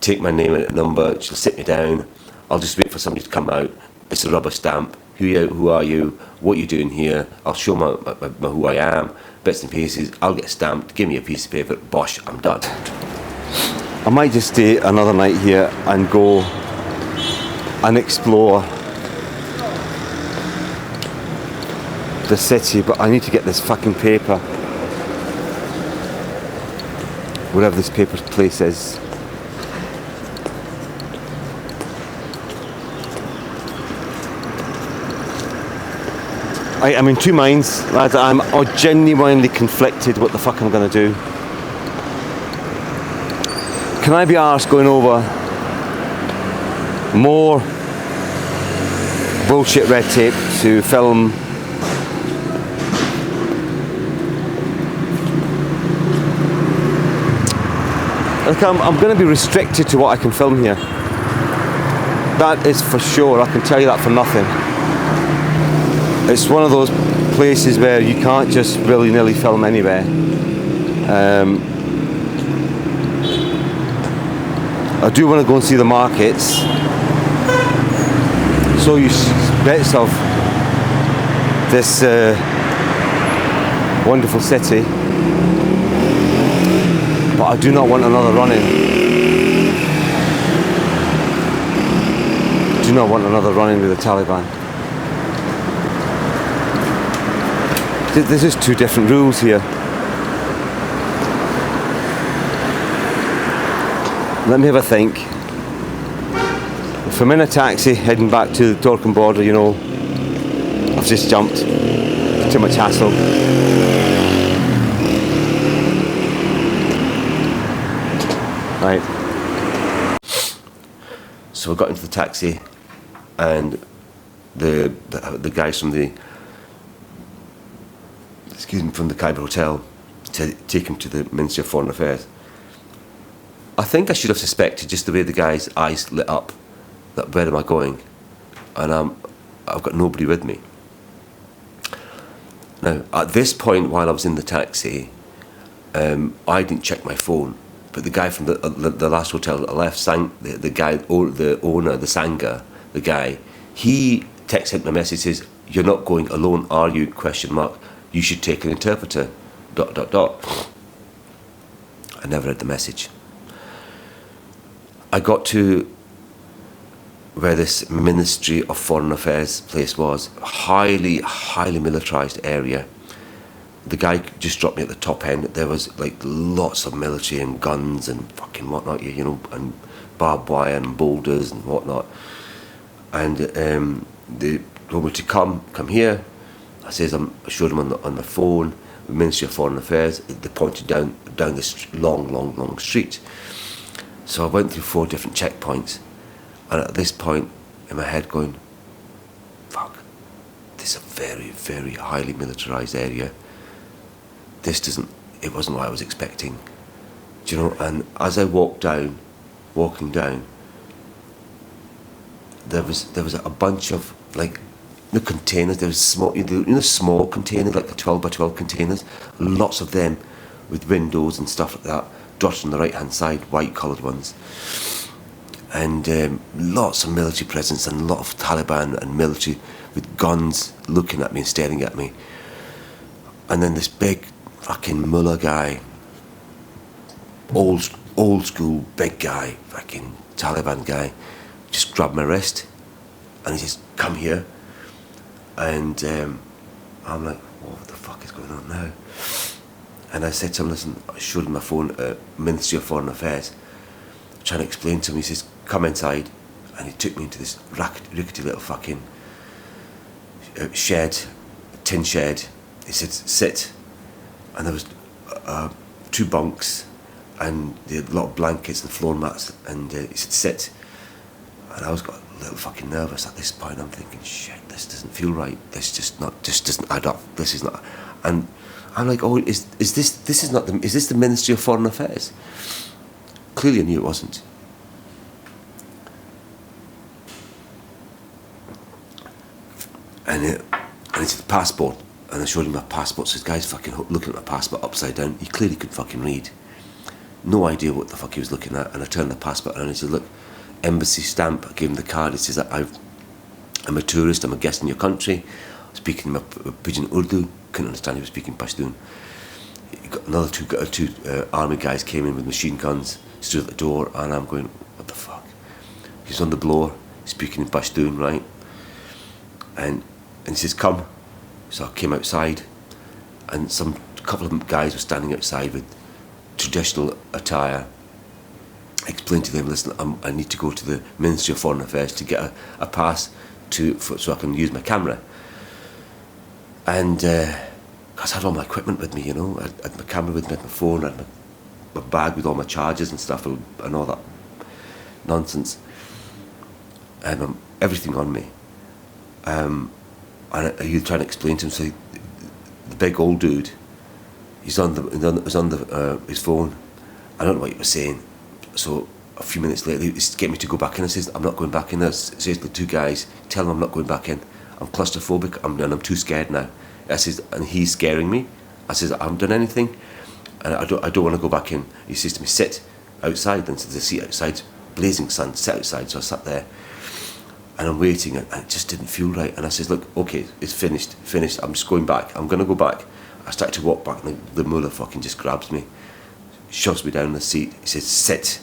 take my name and a number, she'll sit me down, I'll just wait for somebody to come out, it's a rubber stamp, who are you, what are you doing here, I'll show my who I am, bits and pieces, I'll get stamped, give me a piece of paper, bosh, I'm done. I might just stay another night here and go and explore the city, but I need to get this fucking paper, wherever this paper place is. I'm in two minds, lads. I'm genuinely conflicted what the fuck I'm going to do. Can I be arsed going over more bullshit red tape to film like I'm going to be restricted to what I can film here. That is for sure, I can tell you that for nothing. It's one of those places where you can't just willy-nilly film anywhere. I do want to go and see the markets, show you bits of this wonderful city, but I do not want another run-in. I do not want another run-in with the Taliban. There's just two different rules here. Let me have a think. If I'm in a taxi heading back to the Torkham border, you know, I've just jumped. Too much hassle. So So I got into the taxi, and the guys from the Khyber Hotel to take him to the Ministry of Foreign Affairs. I think I should have suspected just the way the guy's eyes lit up that where am I going, and I've got nobody with me. Now at this point, while I was in the taxi, I didn't check my phone, but the guy from the last hotel that I left, the owner, the Sangha, the guy, he texted me a message, says, "You're not going alone, are you? ? You should take an interpreter. ... I never read the message. I got to where this Ministry of Foreign Affairs place was, highly militarised area. The guy just dropped me at the top end. There was like lots of military and guns and fucking whatnot, you know, and barbed wire and boulders and whatnot. And they told me to come here. I showed them on the phone, the Ministry of Foreign Affairs. They pointed down this long street. So I went through 4 different checkpoints, and at this point in my head going, fuck, this is a very, very highly militarised area. It wasn't what I was expecting. Do you know? And as I walking down, there was a bunch of like the containers. There was small containers, like the 12 by 12 containers, lots of them with windows and stuff like that, dotted on the right hand side, white coloured ones, and lots of military presence and a lot of Taliban and military with guns looking at me and staring at me. And then this big fucking mullah guy, old school big guy, fucking Taliban guy, just grabbed my wrist and he says, "Come here." And I'm like, what the fuck is going on now? And I said to him, listen, I showed him my phone at Ministry of Foreign Affairs, trying to explain to him. He says, "Come inside." And he took me into this rickety little fucking tin shed. He said, "Sit." And there was 2 bunks, and they had a lot of blankets and floor mats, and he said, "Sit." And I got a little fucking nervous at this point. I'm thinking, shit, this doesn't feel right. This just doesn't add up. This is not. And I'm like, oh, is this the Ministry of Foreign Affairs? Clearly I knew it wasn't. And it's the passport. And I showed him my passport. So this guy's fucking looking at my passport upside down. He clearly couldn't fucking read. No idea what the fuck he was looking at. And I turned the passport around and he said, "Look, embassy stamp." I gave him the card. It says that I'm a tourist, I'm a guest in your country, speaking my pidgin Urdu. Couldn't understand he was speaking Pashtun. He got another two army guys came in with machine guns, stood at the door, and I'm going, what the fuck? He's on the blower, speaking in Pashtun, right? And he says, "Come." So I came outside, and a couple of guys were standing outside with traditional attire. I explained to them, listen, I need to go to the Ministry of Foreign Affairs to get a pass so I can use my camera. And because I had all my equipment with me, you know, I had my camera with me, I had my phone, I had my bag with all my chargers and stuff and all that nonsense, and everything on me. And you trying to explain to him, so the big old dude, he's on his phone. I don't know what he was saying. So a few minutes later, he get me to go back in. I says, "I'm not going back in." I says to the 2 guys, "Tell them I'm not going back in. I'm claustrophobic. I'm too scared now." I says, and he's scaring me. I says, "I haven't done anything, and I don't want to go back in." He says to me, "Sit outside." And so the seat outside, blazing sun, sit outside. So I sat there, and I'm waiting, and it just didn't feel right. And I says, "Look, okay, it's finished. I'm just going back. I'm going to go back." I started to walk back, and the mullah fucking just grabs me, shoves me down in the seat. He says, "Sit."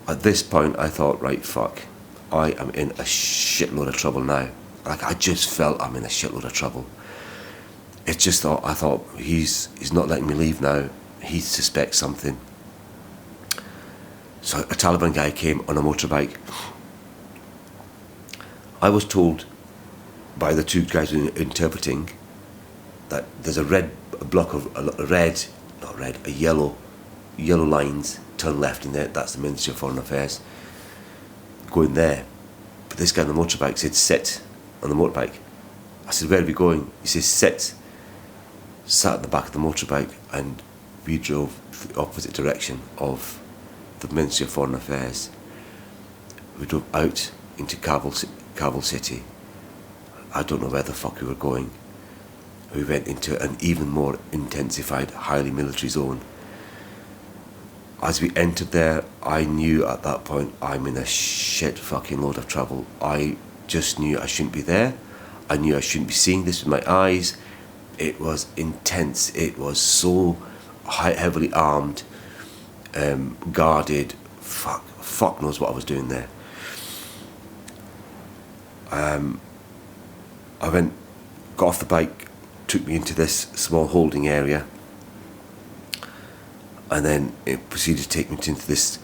At this point, I thought, right, fuck, I am in a shitload of trouble now. Like, I just felt I'm in a shitload of trouble. I thought, he's not letting me leave now. He suspects something. So a Taliban guy came on a motorbike. I was told by the 2 guys interpreting that there's a yellow lines, turn left in there, that's the Ministry of Foreign Affairs. going there. But this guy on the motorbike said, sit on the motorbike. I said, where are we going? He says, sit. Sat in the back of the motorbike, and we drove the opposite direction of the Ministry of Foreign Affairs. We drove out into Kabul city. I don't know where the fuck we were going. We went into an even more intensified, highly military zone. As we entered there, I knew at that point I'm in a shit fucking load of trouble. I just knew I shouldn't be there. I knew I shouldn't be seeing this with my eyes. It was intense. It was so heavily armed, guarded. Fuck knows what I was doing there. I got off the bike, took me into this small holding area, and then it proceeded to take me into this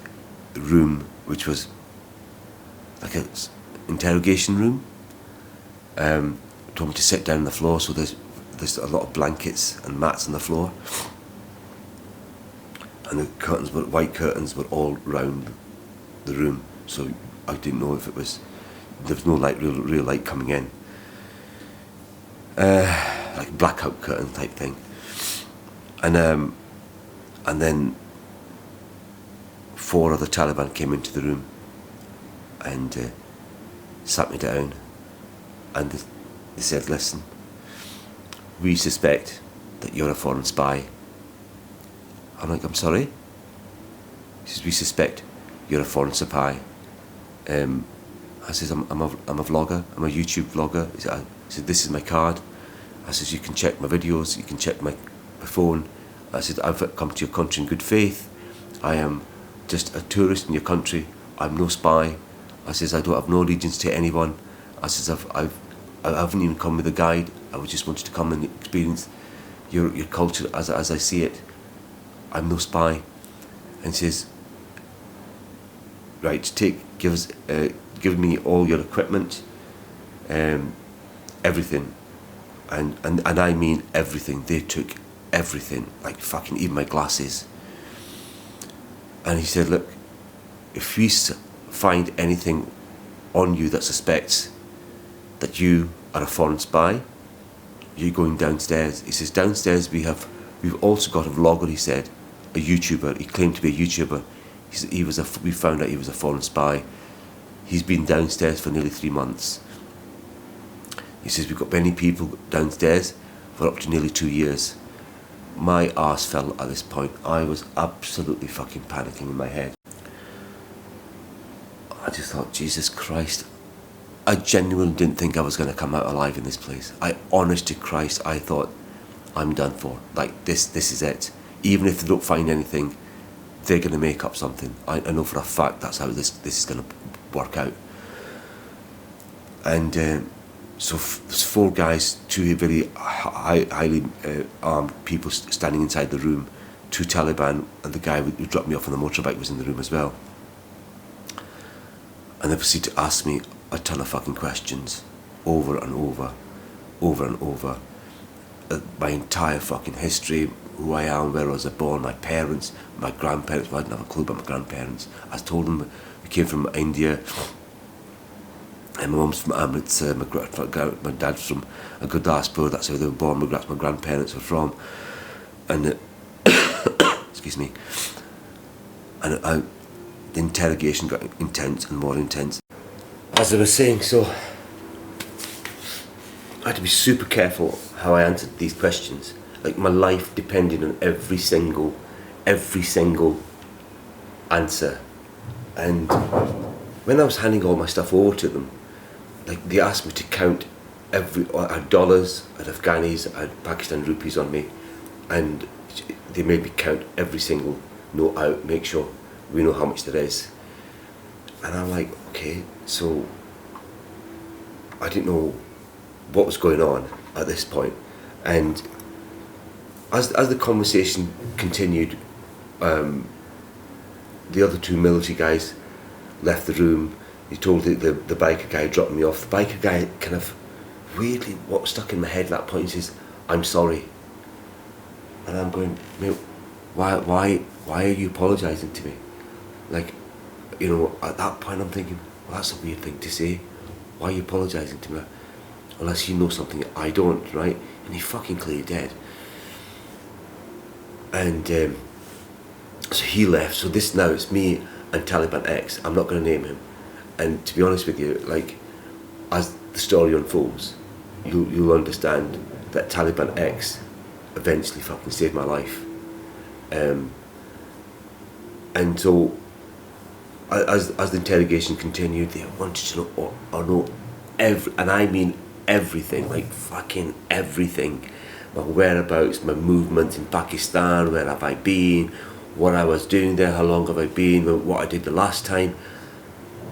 room, which was like an interrogation room. Told me to sit down on the floor, so there's a lot of blankets and mats on the floor, and the curtains were white curtains, were all round the room, so I didn't know if it was, there was no light, real light coming in, like blackout curtain type thing, and then 4 other Taliban came into the room and sat me down, and they said, listen, we suspect that you're a foreign spy. I'm like, I'm sorry? He says, we suspect you're a foreign spy. I says, I'm a vlogger, I'm a YouTube vlogger. He said, this is my card. I says, you can check my videos, you can check my phone. I said, I've come to your country in good faith. I am just a tourist in your country. I'm no spy. I says, I don't have no allegiance to anyone. I says, I haven't even come with a guide. I just wanted to come and experience your culture as I see it. I'm no spy. And he says, right, give me all your equipment, everything, and I mean everything. They took everything, like fucking even my glasses. And he said, look, if we find anything on you that suspects that you are a foreign spy, you're going downstairs. He says, downstairs we've also got a vlogger, he said, a YouTuber. He claimed to be a YouTuber. We found out he was a foreign spy. He's been downstairs for nearly 3 months. He says, we've got many people downstairs for up to nearly 2 years. My arse fell at this point. I was absolutely fucking panicking in my head. I just thought, Jesus Christ, I genuinely didn't think I was going to come out alive in this place. Honest to Christ, I thought, I'm done for. Like, this is it. Even if they don't find anything, they're going to make up something. I know for a fact that's how this is going to work out. And so there's 4 guys, 2 very highly armed people standing inside the room, 2 Taliban, and the guy who dropped me off on the motorbike was in the room as well. And they proceeded to ask me a ton of fucking questions, over and over. My entire fucking history, who I am, where I was born, my parents, my grandparents. Well, I didn't have a clue about my grandparents. I told them we came from India, and my mum's from Amritsar, my dad's from Gurdaspur, that's where they were born, that's where my grandparents were from. And excuse me. And the interrogation got intense and more intense. As I was saying, so I had to be super careful how I answered these questions. Like, my life depended on every single answer. And when I was handing all my stuff over to them, like, they asked me to count I had dollars, I had Afghanis, I had Pakistan rupees on me, and they made me count every single note out, make sure we know how much there is. And I'm like, okay, so I didn't know what was going on at this point. And as the conversation continued, the other 2 military guys left the room. He told the biker guy who dropped me off. The biker guy kind of weirdly, what was stuck in my head at that point, he says, I'm sorry. And I'm going, mate, why are you apologising to me? Like, you know, at that point I'm thinking, well, that's a weird thing to say. Why are you apologising to me? Unless you know something I don't, right? And he fucking clearly dead. And so he left. So this now it's me and Taliban X. I'm not going to name him. And to be honest with you, like, as the story unfolds, you'll understand that Taliban X eventually fucking saved my life. And so, as the interrogation continued, they wanted to know and I mean everything, like fucking everything. My whereabouts, my movements in Pakistan, where have I been, what I was doing there, how long have I been, what I did the last time.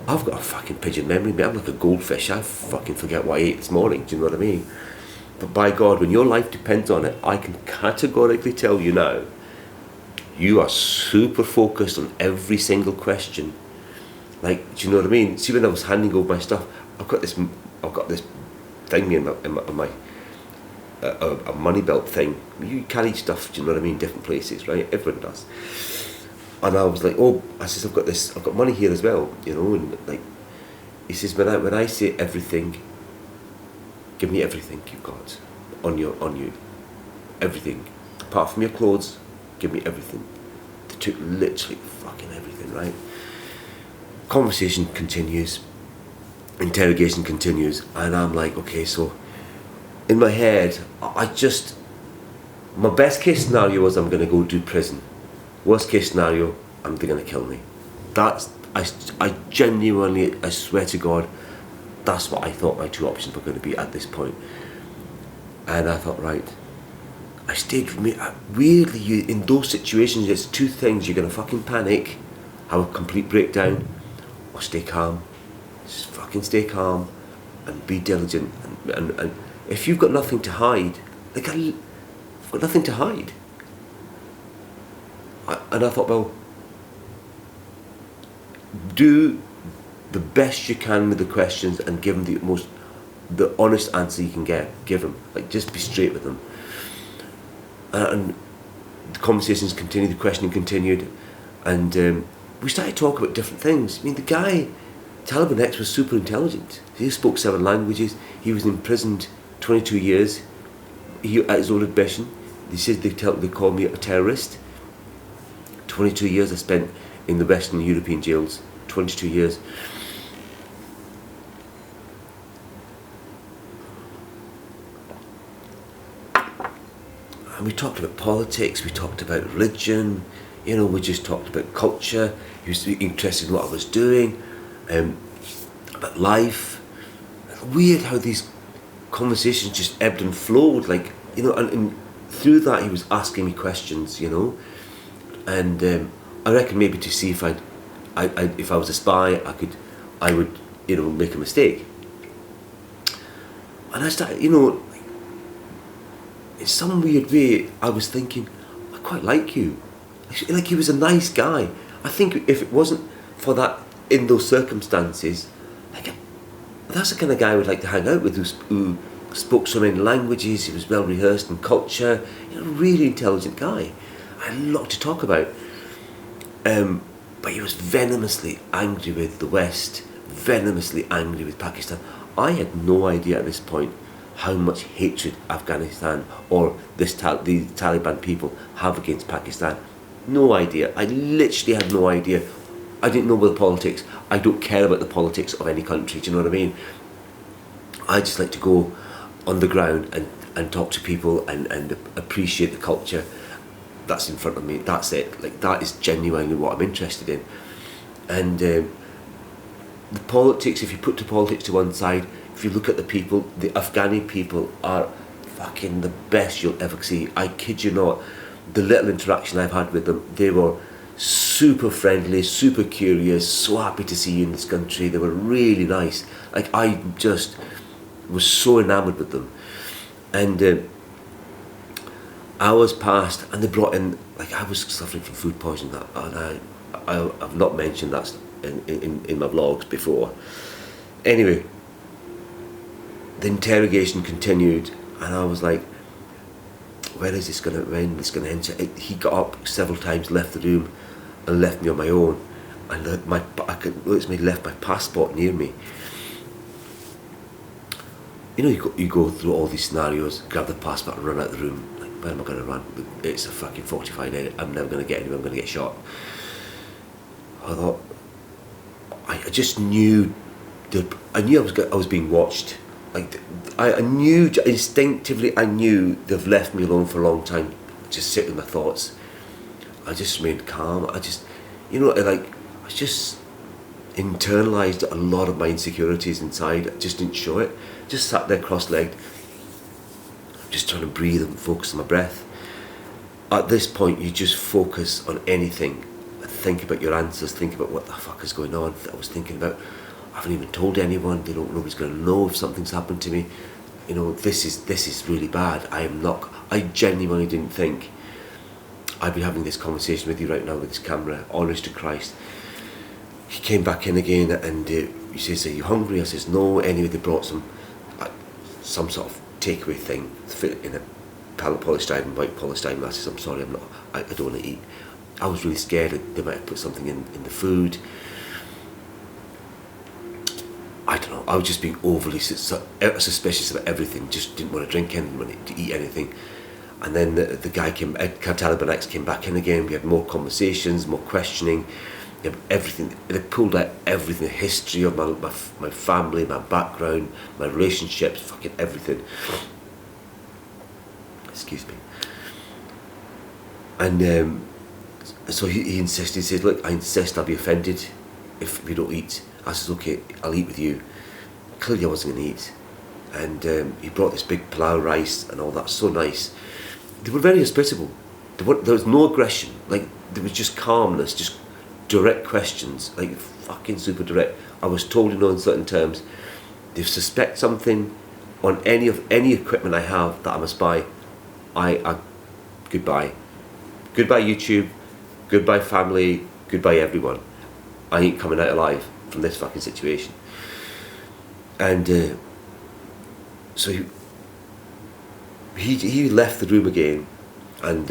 I've got a fucking pigeon memory, mate. I'm like a goldfish. I fucking forget what I ate this morning, do you know what I mean? But by God, when your life depends on it, I can categorically tell you now, you are super focused on every single question. Like, do you know what I mean? See, when I was handing over my stuff, I've got this thing in my a money belt thing. You carry stuff, do you know what I mean? Different places, right? Everyone does. And I was like, oh, I says, I've got money here as well, you know. And like, he says, when I say everything, give me everything you've got on you, everything, apart from your clothes. Give me everything. They took literally fucking everything, right? Conversation continues, interrogation continues, and I'm like, okay, so in my head, my best case scenario was I'm going to go do prison. Worst case scenario, they're going to kill me. I genuinely, I swear to God, that's what I thought my two options were going to be at this point. And I thought, right, I stayed weirdly, in those situations, there's two things: you're gonna fucking panic, have a complete breakdown, or stay calm. Just fucking stay calm and be diligent. And if you've got nothing to hide, like I've got nothing to hide. And I thought, well, do the best you can with the questions and give them the honest answer you can give them. Like, just be straight with them. And the conversations continued, the questioning continued, and we started talking about different things. I mean, the guy, Taliban X, was super intelligent. He spoke 7 languages. He was imprisoned 22 years. At his own admission, he said they called me a terrorist. 22 years I spent in the Western European jails. 22 years. And we talked about politics, we talked about religion, you know, we just talked about culture. He was interested in what I was doing, about life. Weird how these conversations just ebbed and flowed, like, you know, and through that he was asking me questions, you know, and I reckon maybe to see if I was a spy, I would, you know, make a mistake. And I started, you know, in some weird way, I was thinking, I quite like you. Like, he was a nice guy. I think if it wasn't for that, in those circumstances, like, that's the kind of guy I would like to hang out with, who spoke so many languages. He was well rehearsed in culture. You know, really intelligent guy. I had a lot to talk about. But he was venomously angry with the West, venomously angry with Pakistan. I had no idea at this point how much hatred Afghanistan or the Taliban people have against Pakistan. No idea. I literally had no idea. I didn't know about the politics. I don't care about the politics of any country, do you know what I mean? I just like to go on the ground and talk to people and appreciate the culture that's in front of me. That's it. Like, that is genuinely what I'm interested in. And the politics, if you put the politics to one side, if you look at the people, the Afghani people are fucking the best you'll ever see. I kid you not. The little interaction I've had with them, they were super friendly, super curious, so happy to see you in this country. They were really nice. Like, I just was so enamoured with them. And hours passed, and they brought in, like, I was suffering from food poisoning, and I've not mentioned that in my vlogs before. Anyway, the interrogation continued, and I was like, when is this going to end? He got up several times, left the room, and left me on my own. and I could notice me left my passport near me. You know, you go through all these scenarios, grab the passport and run out of the room. Like, where am I going to run? It's a fucking 45 minute. I'm never going to get anywhere. I'm going to get shot. I thought, I just knew that I was being watched. Like, I knew instinctively. I knew they've left me alone for a long time. Just sit with my thoughts. I just remained calm. I just, you know, I just internalized a lot of my insecurities inside. I just didn't show it. Just sat there cross-legged, just trying to breathe and focus on my breath. At this point, you just focus on anything. Think about your answers. Think about what the fuck is going on. I was thinking about, I haven't even told anyone. Nobody's going to know if something's happened to me. You know, this is really bad. I genuinely didn't think I'd be having this conversation with you right now with this camera. Honest to Christ. He came back in again and he says, "Are you hungry?" I says, "No." Anyway, they brought some sort of takeaway thing fit in a polystyrene, white polystyrene. I says, "I'm sorry, I don't want to eat." I was really scared that they might have put something in the food. I don't know, I was just being overly suspicious about everything. Just didn't want to drink anything, didn't want to eat anything. And then the guy Taliban X came back in again. We had more conversations, more questioning. Everything, they pulled out everything, the history of my family, my background, my relationships, fucking everything. Excuse me. And so he insisted, he said, "Look, I insist, I'll be offended if we don't eat." I said, "Okay, I'll eat with you." Clearly I wasn't going to eat. And he brought this big palau rice and all that, so nice. They were very hospitable. There was no aggression, like there was just calmness, just direct questions, like fucking super direct. I was told in certain terms, they suspect something on any equipment I have that I'm a spy, I goodbye. Goodbye YouTube, goodbye family, goodbye everyone. I ain't coming out alive from this fucking situation. And so he left the room again and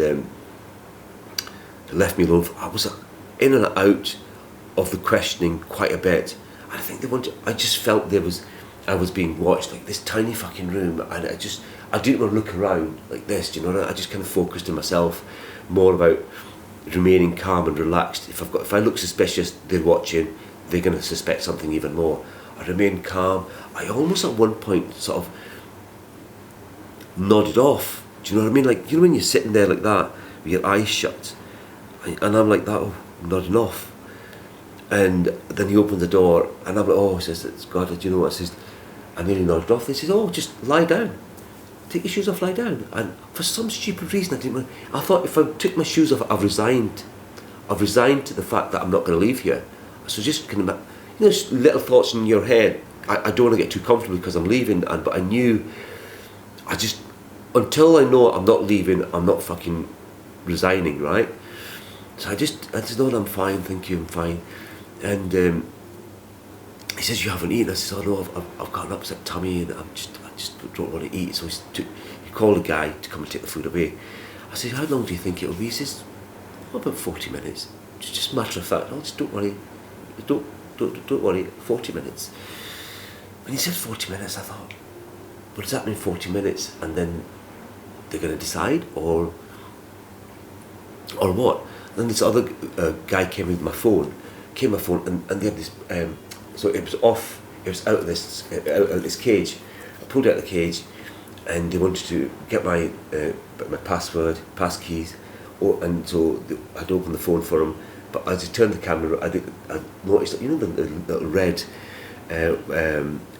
left me alone. I was in and out of the questioning quite a bit. I think I just felt I was being watched, like this tiny fucking room, and I didn't want to look around like this, you know. I just kind of focused on myself, more about remaining calm and relaxed. If I look suspicious, they're watching, they're going to suspect something even more. I remained calm. I almost at one point sort of nodded off. Do you know what I mean? Like, you know when you're sitting there like that with your eyes shut, and I'm like that, nodding off. And then he opened the door, and I'm like, "Oh," he says, "It's God, do you know what?" I says, I nearly nodded off. They says, "Oh, just lie down. Take your shoes off, lie down." And for some stupid reason, I thought if I took my shoes off, I've resigned to the fact that I'm not going to leave here. So just kind of, you know, little thoughts in your head. I don't want to get too comfortable because I'm leaving, but I knew, until I know I'm not leaving, I'm not fucking resigning, right? So I just know that I'm fine, thank you, I'm fine. And he says, "You haven't eaten." I says, "Oh no, I've got an upset tummy and I just don't want to eat." So he called a guy to come and take the food away. I said, "How long do you think it'll be?" He says, "About 40 minutes. Just matter of fact. Oh, just don't worry. Don't worry. 40 minutes." When he said 40 minutes, I thought, what does that mean, 40 minutes? And then they're going to decide, or what? Then this other guy came with my phone, and they had this. So it was off. It was out of this cage. I pulled out the cage, and they wanted to get my password, pass keys, and so I'd opened the phone for him. But as he turned the camera, I noticed that, you know, the little red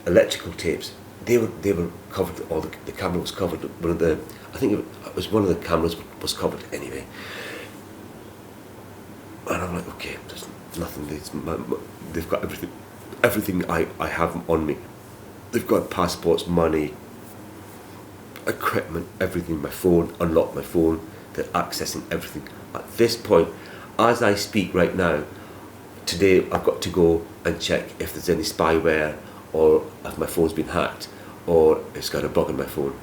electrical tapes. They were covered. All the camera was covered. I think it was one of the cameras was covered anyway. And I'm like, okay, there's nothing. They've got everything I have on me. They've got passports, money, equipment, everything. My phone, unlocked my phone. They're accessing everything. At this point, as I speak right now, today I've got to go and check if there's any spyware, or if my phone's been hacked, or it's got a bug in my phone.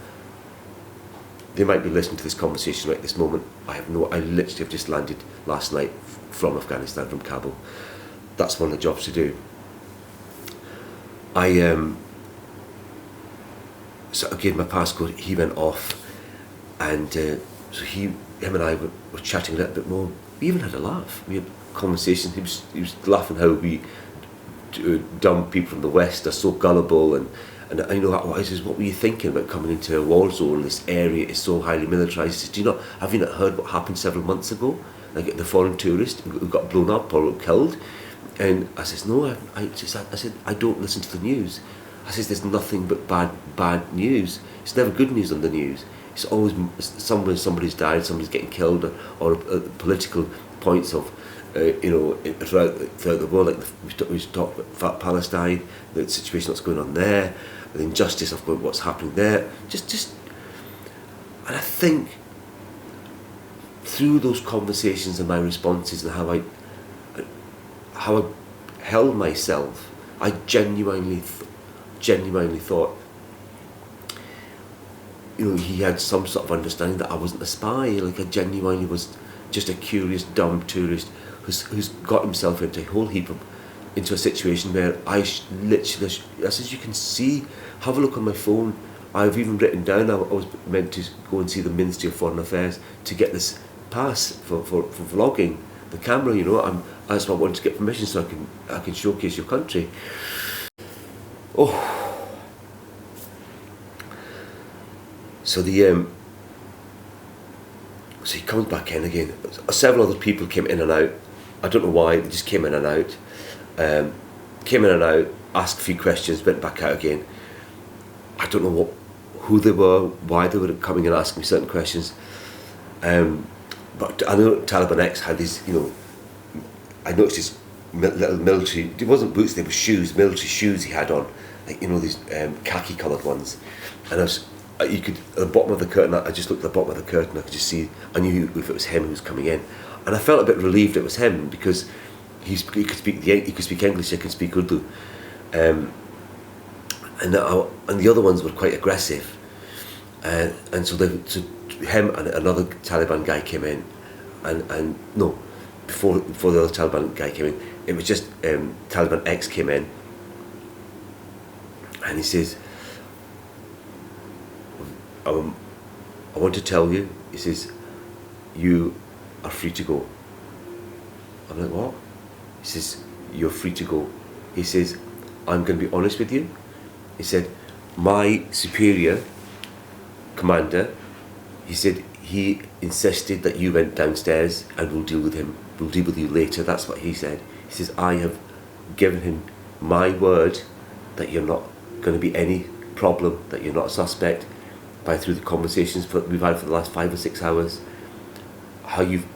They might be listening to this conversation right this moment. I literally have just landed last night from Afghanistan, from Kabul. that's one of the jobs to do. So I gave my passcode, he went off, and so him and I were chatting a little bit more. We even had a laugh. We had a conversation. He was laughing how we dumb people from the West are so gullible, and I know I says, what were you thinking about coming into a war zone? This area is so highly militarised. He says, have you not heard what happened several months ago? Like the foreign tourist who got blown up or killed? And I says, no, I said, I don't listen to the news. I says, there's nothing but bad news. It's never good news on the news. It's always somebody's died, somebody's getting killed, or political points of, throughout the world. Like we talked about Palestine, the situation that's going on there, the injustice of what's happening there. And I think through those conversations and my responses and how I held myself, I genuinely thought, he had some sort of understanding that I wasn't a spy. Like, I genuinely was just a curious, dumb tourist who's got himself into a situation where I said, you can see, have a look on my phone. I've even written down, I was meant to go and see the Ministry of Foreign Affairs to get this pass for vlogging the camera. That's why I wanted to get permission so I can showcase your country. Oh. So so he comes back in again. Several other people came in and out. I don't know why, they just came in and out. Asked a few questions, went back out again. I don't know who they were, why they were coming and asking me certain questions. But I know Taliban X had these, I noticed his little military, it wasn't boots, they were shoes, military shoes he had on, like, these khaki coloured ones. And you could, at the bottom of the curtain, I just looked at the bottom of the curtain, I could just see, I knew if it was him who was coming in. And I felt a bit relieved it was him, because he could speak English, I could speak Urdu. And the other ones were quite aggressive. And so him and another Taliban guy came in, and no, before the other Taliban guy came in, it was just Taliban X came in, and he says, I want to tell you, he says, you are free to go. I'm like, what? He says, you're free to go. He says, I'm going to be honest with you. He said, my superior commander, he said, he insisted that you went downstairs and we'll deal with him. We'll deal with you later. That's what he said. He says, I have given him my word that you're not going to be any problem, that you're not a suspect, through the conversations we've had for the last 5 or 6 hours, how you've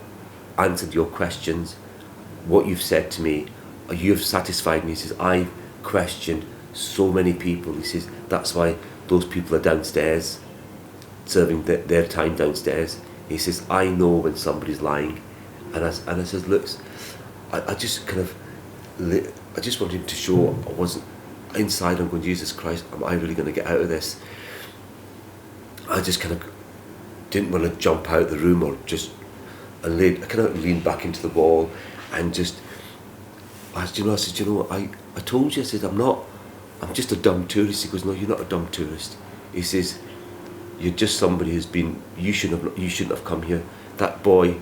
answered your questions, what you've said to me, you've satisfied me. He says, I've questioned so many people. He says, that's why those people are downstairs serving their time downstairs. He says, I know when somebody's lying. And I says, look, I just wanted him to show I wasn't inside. I'm going, Jesus Christ, am I really going to get out of this? I just kind of didn't want to jump out of the room or I kind of leaned back into the wall and I told you, I said, I'm just a dumb tourist. He goes, no, you're not a dumb tourist. He says, you're just somebody you shouldn't have come here. That boy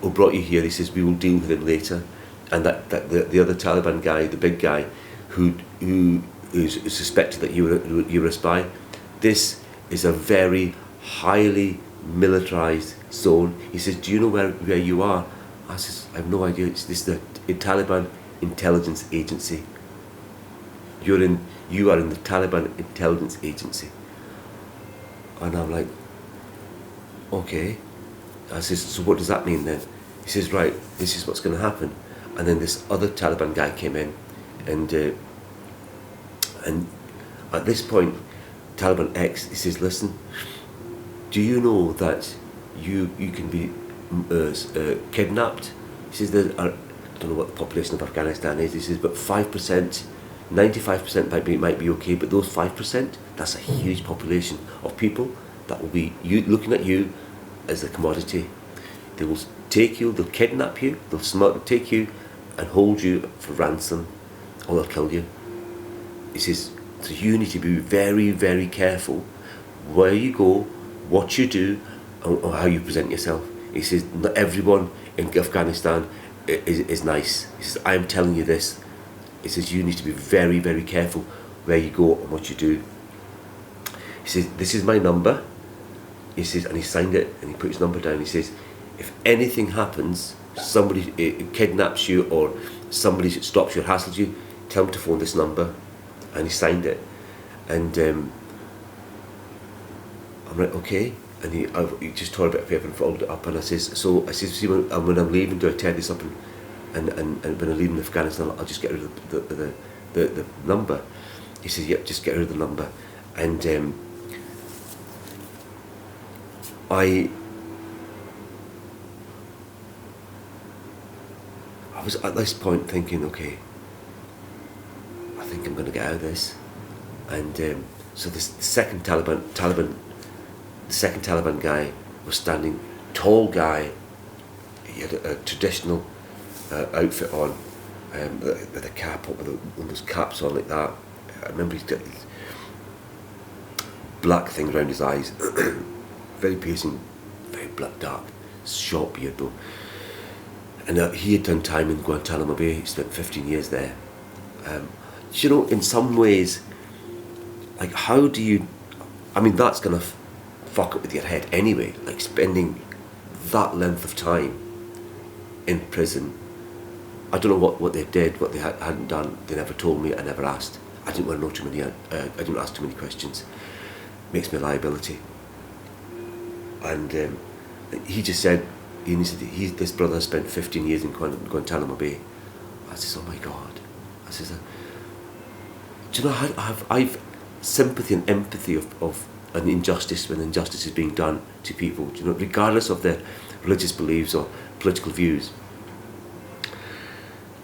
who brought you here, he says, we will deal with him later. And that the other Taliban guy, the big guy, who suspected that you were a spy, this is a very highly militarized zone. He says, do you know where you are? I says, I have no idea. This is the Taliban intelligence agency. You are in the Taliban intelligence agency. And I'm like, okay. I says, so what does that mean then? He says, right, this is what's going to happen. And then this other Taliban guy came in, and at this point, Taliban X, he says, listen, do you know that you can be kidnapped? He says, I don't know what the population of Afghanistan is. He says, but 5%, 95% might be okay, but those 5%, that's a huge population of people that will be looking at you as a commodity. They will take you, they'll kidnap you, they'll take you and hold you for ransom, or they'll kill you. He says, so you need to be very, very careful where you go, what you do, or how you present yourself. He says, not everyone in Afghanistan is nice. He says, I'm telling you this. He says, you need to be very, very careful where you go and what you do. He says, this is my number. He says, and he signed it and he put his number down. He says, if anything happens, somebody kidnaps you or somebody stops you or hassles you, tell them to phone this number. And he signed it. And I'm like, okay. And he just tore a bit of paper and folded it up. And I says, see, when I'm leaving, do I tear this up? And when I'm leaving Afghanistan, I'll just get rid of the number. He says, yep, just get rid of the number. And I was at this point thinking, okay, I think I'm going to get out of this. And so the second Taliban guy was standing, tall guy. He had a traditional outfit on, with a cap up, with one of those caps on like that. I remember he's got these black things around his eyes, very piercing, very black, dark, short beard though. And he had done time in Guantanamo Bay. He spent 15 years there. You know, in some ways, like, how do you? I mean, that's gonna fuck up with your head anyway. Like spending that length of time in prison. I don't know what they did, what they hadn't done. They never told me. I never asked. I didn't want to know too many. I didn't ask too many questions. Makes me a liability. And he just said, this brother spent 15 years in Guantanamo Bay. I says, oh my God. I says, do you know, I've sympathy and empathy of an injustice when injustice is being done to people, you know, regardless of their religious beliefs or political views.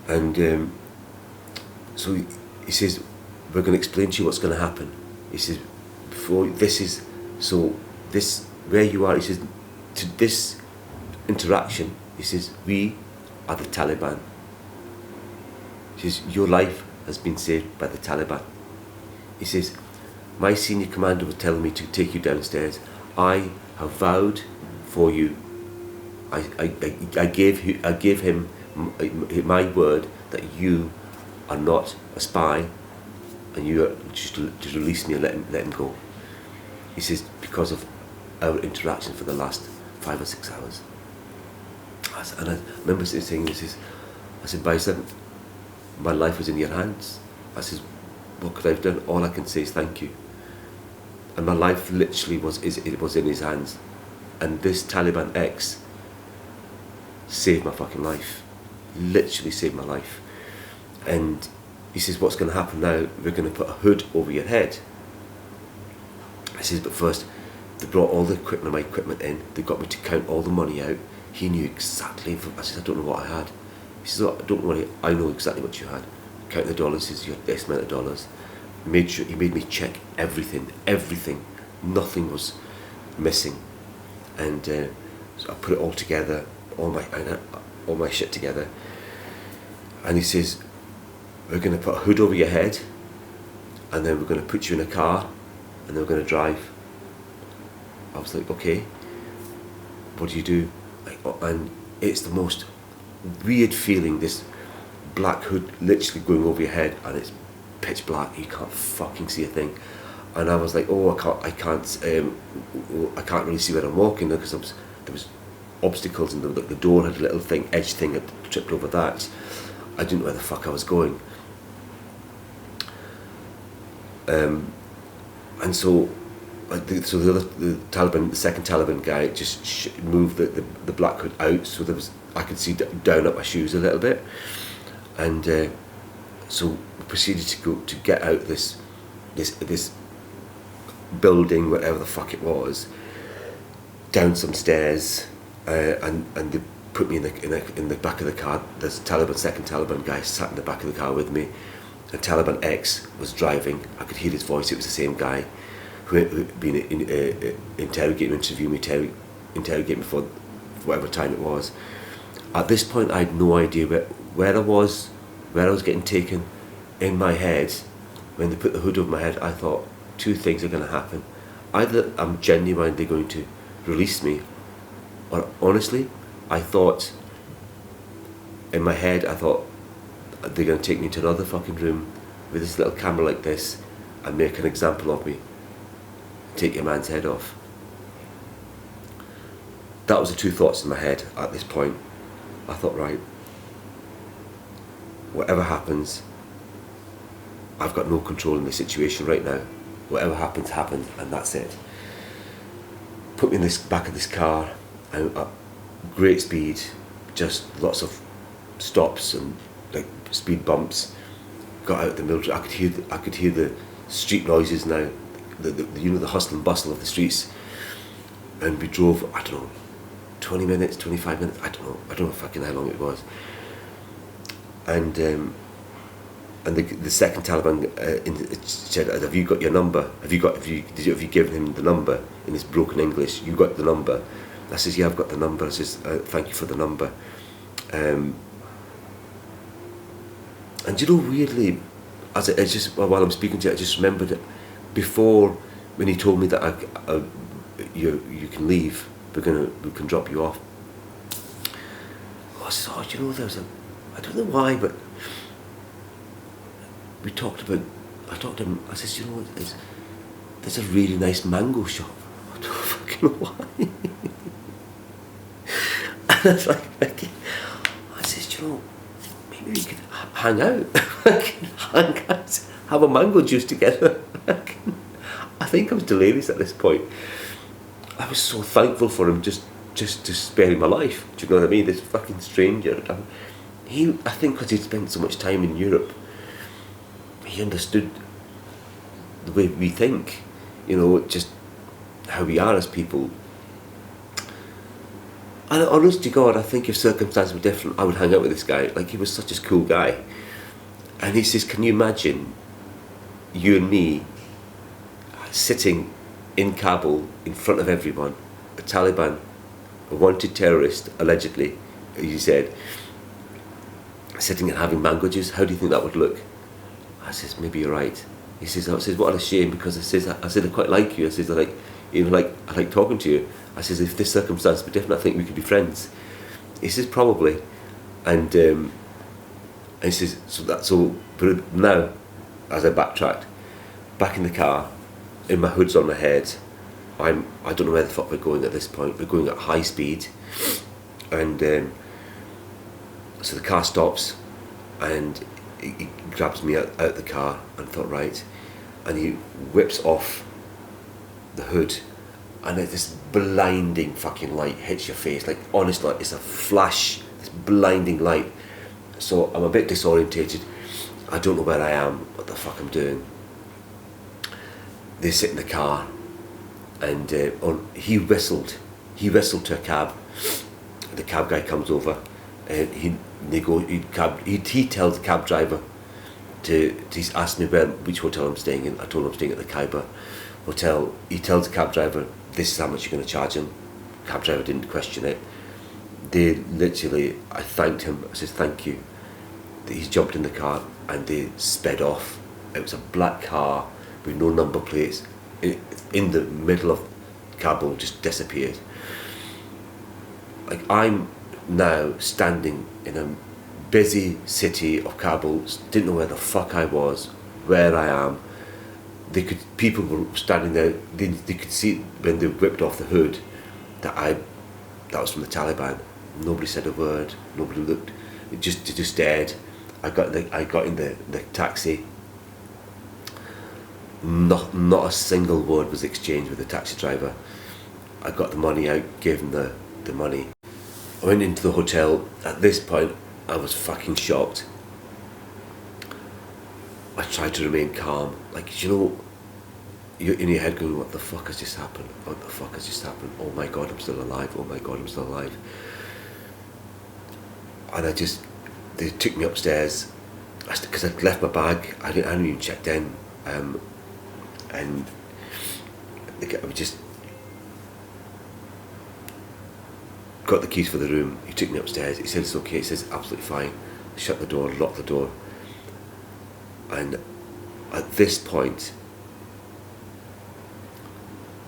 And so he says, we're going to explain to you what's going to happen. He says, where you are, he says, to this interaction, he says, we are the Taliban. He says, your life has been saved by the Taliban. He says, my senior commander was telling me to take you downstairs. I have vowed for you. I gave him my word that you are not a spy, and you are just to release me and let him go. He says, because of our interaction for the last 5 or 6 hours. And I remember saying this, I said, Bison, my life was in your hands. I said, what could I have done? All I can say is thank you. And my life literally was in his hands. And this Taliban X saved my fucking life. Literally saved my life. And he says, what's going to happen now? We're going to put a hood over your head. I says, but first, they brought all the equipment, my equipment in. They got me to count all the money out. He knew exactly. I said, I don't know what I had. He says, oh, don't worry, I know exactly what you had. Count the dollars. He says, you had this amount of dollars. He made me check everything. Nothing was missing. And so I put it all together, all my shit together. And he says, we're going to put a hood over your head, and then we're going to put you in a car, and then we're going to drive. I was like, okay, what do you do? And it's the most weird feeling, this black hood literally going over your head, and it's pitch black, you can't fucking see a thing. And I was like, oh, I can't really see where I'm walking because there was obstacles, and the door had a little edge thing, I tripped over that. I didn't know where the fuck I was going. And so the second Taliban guy just moved the black hood out, so I could see down at my shoes a little bit, and so we proceeded to get out this building, whatever the fuck it was, down some stairs, and they put me in the back of the car. There's second Taliban guy sat in the back of the car with me. And Taliban X was driving. I could hear his voice. It was the same guy who had been interrogate me for whatever time it was. At this point, I had no idea where I was getting taken, in my head, when they put the hood over my head, I thought two things are going to happen. Either I'm genuinely going to release me, or honestly, I thought, in my head, I thought they're going to take me to another fucking room with this little camera like this and make an example of me, take your man's head off. That was the two thoughts in my head at this point. I thought, right, whatever happens, I've got no control in the situation right now. Whatever happens, happens, and that's it. Put me in this back of this car, and at great speed, just lots of stops and like speed bumps. Got out the military. I could hear the street noises now, the hustle and bustle of the streets. And we drove, I don't know, 20 minutes, 25 minutes, I don't know fucking how long it was. And the second Taliban said, "Have you got your number? Have you given him the number?" In his broken English, "You got the number?" I says, "Yeah, I've got the number." I says, "Thank you for the number." And you know, weirdly, while I'm speaking to you, I just remembered that before, when he told me that you can leave, we can drop you off. I said, "Oh, you know, I don't know why, but I talked to him, I said, you know, there's a really nice mango shop." I don't fucking know why. And I was like, I said, you know, maybe we could hang out, have a mango juice together. I think I was delirious at this point. I was so thankful for him just to spare my life. Do you know what I mean? This fucking stranger. I think because he'd spent so much time in Europe, he understood the way we think, you know, just how we are as people. And honest to God, I think if circumstances were different, I would hang out with this guy. Like, he was such a cool guy. And he says, "Can you imagine you and me sitting in Kabul in front of everyone, a Taliban, a wanted terrorist, allegedly," he said, "sitting and having mango juice? How do you think that would look?" I says, "Maybe you're right." He says, "What a shame, because I said I quite like you. I says, I like talking to you. I says, if this circumstance were different, I think we could be friends." He says, "Probably." And he says, but now, as I backtracked, back in the car, in my hood's on my head, I don't know where the fuck we're going at this point. We're going at high speed, and so the car stops, and he grabs me out the car, and thought, right, and he whips off the hood, and this blinding fucking light hits your face, like, honestly, it's a flash, this blinding light. So I'm a bit disorientated. I don't know where I am, what the fuck I'm doing. They sit in the car, and he whistled to a cab. The cab guy comes over, and he tells the cab driver he's asked me which hotel I'm staying in. I told him I'm staying at the Khyber hotel. He tells the cab driver, "This is how much you're going to charge him." Cab driver didn't question it. They literally, I thanked him. I said, "Thank you." He's jumped in the car, and they sped off. It was a black car with no number plates. In the middle of Kabul, just disappeared. Like, I'm now standing in a busy city of Kabul, didn't know where the fuck I was, where I am. People were standing there, they could see when they whipped off the hood that was from the Taliban. Nobody said a word, nobody looked, they just stared. I got in the taxi. Not a single word was exchanged with the taxi driver. I got the money out, gave him the money. I went into the hotel. At this point, I was fucking shocked. I tried to remain calm. Like, you know, you're in your head going, what the fuck has just happened? What the fuck has just happened? Oh my God, I'm still alive. Oh my God, I'm still alive. And they took me upstairs, because I'd left my bag. I hadn't even checked in. And we just got the keys for the room. He took me upstairs. He said, "It's okay." He says, "Absolutely fine." shut the door, locked the door. And at this point,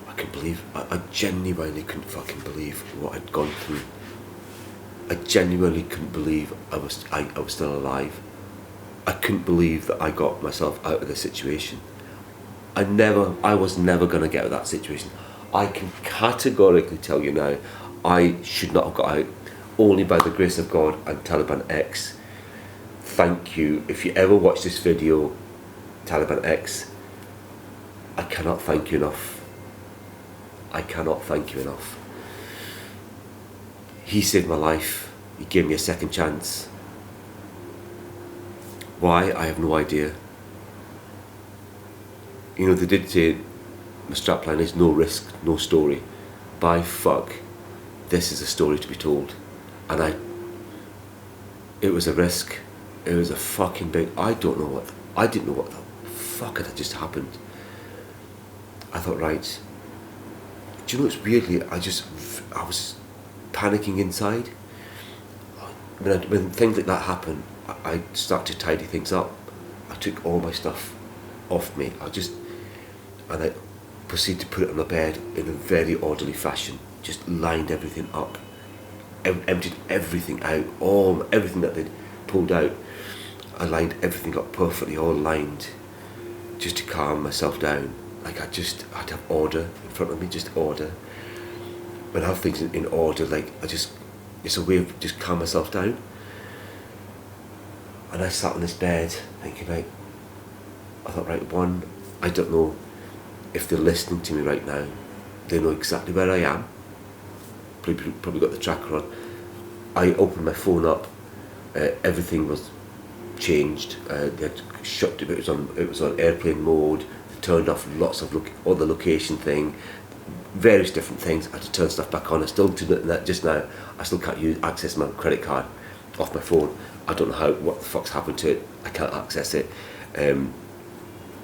I genuinely couldn't fucking believe what I'd gone through. I genuinely couldn't believe I was still alive. I couldn't believe that I got myself out of the situation. I was never going to get out of that situation. I can categorically tell you now, I should not have got out, only by the grace of God and Taliban X. Thank you. If you ever watch this video, Taliban X, I cannot thank you enough. I cannot thank you enough. He saved my life. He gave me a second chance. Why? I have no idea. You know, they did say my strapline is no risk, no story. By fuck, this is a story to be told. And it was a risk. It was a fucking big, I didn't know what the fuck had just happened. I thought, right, do you know what's weirdly, I was panicking inside. When things like that happen, I start to tidy things up. I took all my stuff off me. And I proceeded to put it on the bed in a very orderly fashion. Just lined everything up, emptied everything out, everything that they'd pulled out. I lined everything up perfectly, all lined, just to calm myself down. Like I'd have order in front of me, just order. When I have things in order, like it's a way of just calm myself down. And I sat on this bed thinking, right, I thought, right, one, I don't know if they're listening to me right now. They know exactly where I am. Probably got the tracker on. I opened my phone up. Everything was changed. They had shut it. It was on airplane mode. They turned off lots of all the location thing, various different things. I had to turn stuff back on. I still do that just now. I still can't access my credit card off my phone. I don't know what the fuck's happened to it. I can't access it.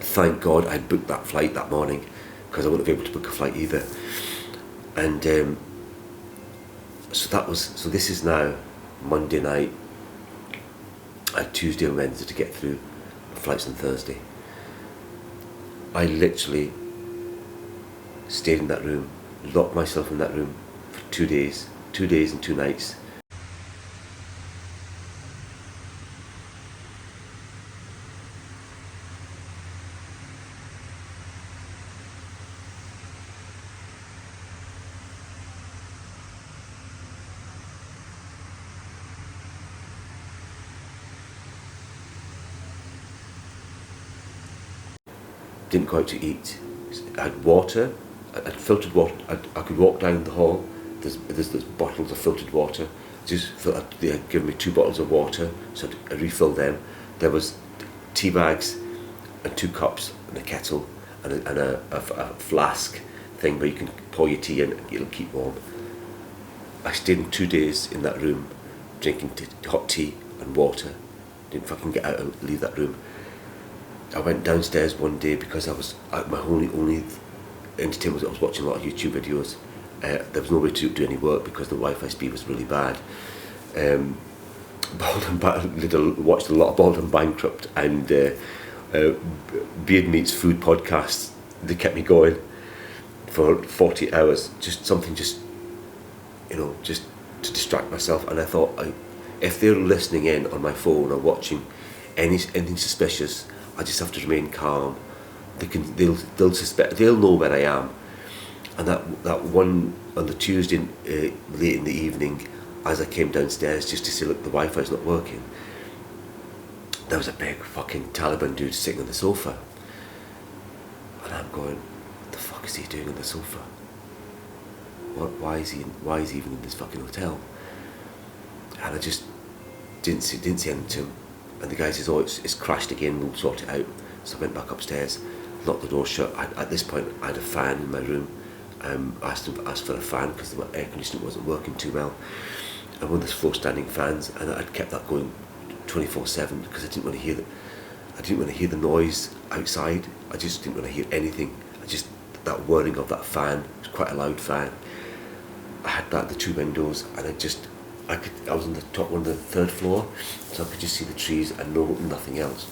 Thank God I booked that flight that morning, because I wouldn't be able to book a flight either. And so this is now Monday night. I had Tuesday and Wednesday to get through. My flight's on Thursday. I literally stayed in that room, locked myself in that room for 2 days and 2 nights. Didn't go out to eat. I had water. I had filtered water. I could walk down the hall. There's bottles of filtered water. They had given me 2 bottles of water, so I refilled them. There was tea bags and 2 cups and a kettle and a flask thing where you can pour your tea in and it'll keep warm. I stayed in 2 days in that room, drinking hot tea and water. Didn't fucking get out and leave that room. I went downstairs one day because my only entertainment was I was watching a lot of YouTube videos. There was no way to do any work because the Wi-Fi speed was really bad. Watched a lot of Bald and Bankrupt and Beard Meats food podcasts. They kept me going for 40 hours. Just to distract myself. And I thought, if they're listening in on my phone or watching anything suspicious, I just have to remain calm. They'll know where I am. And that one on the Tuesday late in the evening, as I came downstairs just to say, look, the Wi-Fi's not working, there was a big fucking Taliban dude sitting on the sofa. And I'm going, what the fuck is he doing on the sofa? Why is he even in this fucking hotel? And I just didn't say anything to him. And the guy says, oh, it's crashed again, we'll sort it out. So I went back upstairs, locked the door shut. At this point, I had a fan in my room. Asked for a fan because the air conditioning wasn't working too well. And one of those floor standing fans, and I'd kept that going 24/7 because I didn't want to hear the noise outside. I just didn't want to hear anything. That whirring of that fan, it was quite a loud fan. I had that, the 2 windows, and I was on the top one of the third floor, so I could just see the trees and nothing else.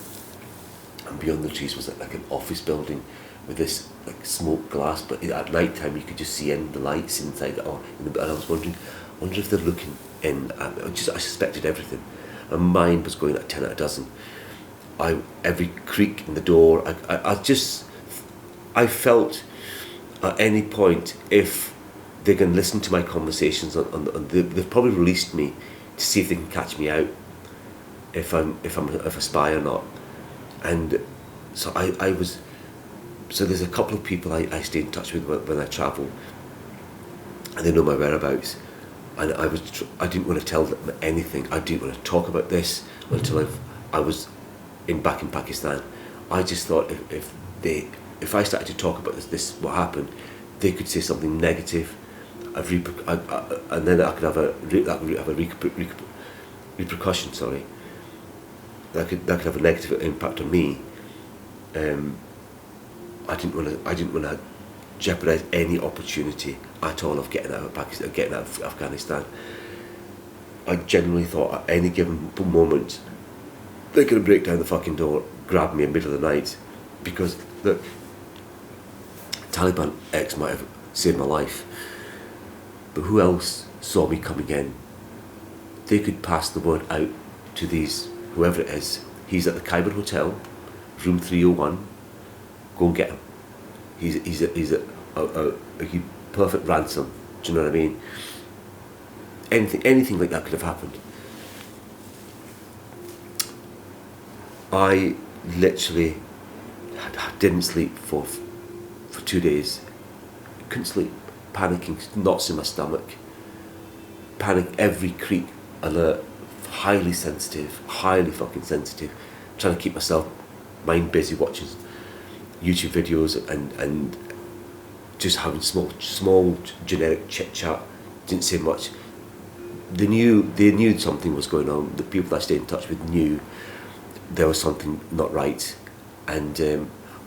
And beyond the trees was like an office building with this like smoked glass, but at night time you could just see in the lights inside. And I was wondering if they're looking in. I suspected everything. My mind was going at 10 out of a dozen. Every creak in the door. I felt at any point if they can listen to my conversations they've probably released me to see if they can catch me out if I'm a spy or not. And so so there's a couple of people I stay in touch with when I travel, and they know my whereabouts, and I didn't want to tell them anything. I didn't want to talk about this until I was back in Pakistan. I just thought if I started to talk about this what happened, they could say something negative, and then I could have a repercussion. Sorry, that could have a negative impact on me. I didn't want to jeopardize any opportunity at all of getting out of Pakistan, getting out of Afghanistan. I genuinely thought at any given moment they could break down the fucking door, grab me in the middle of the night, because the Taliban X might have saved my life, but who else saw me coming in? They could pass the word out to whoever it is. He's at the Kabul hotel, room 301. Go and get him. He's a perfect ransom. Do you know what I mean? Anything like that could have happened. I literally didn't sleep for 2 days. Couldn't sleep, panicking, knots in my stomach, panic every creak, alert, highly fucking sensitive, trying to keep myself mind busy watching YouTube videos and just having small generic chit chat. Didn't say much. They knew something was going on. The people I stayed in touch with knew there was something not right, and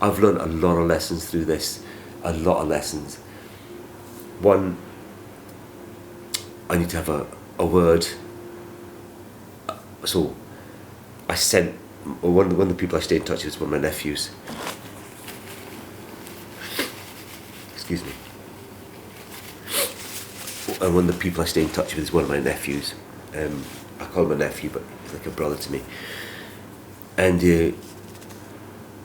I've learned a lot of lessons through this. A lot of lessons. One, I need to have a word. So I sent one of the people I stayed in touch with was one of my nephews. Excuse me. And one of the people I stay in touch with is one of my nephews. I call him a nephew, but he's like a brother to me. And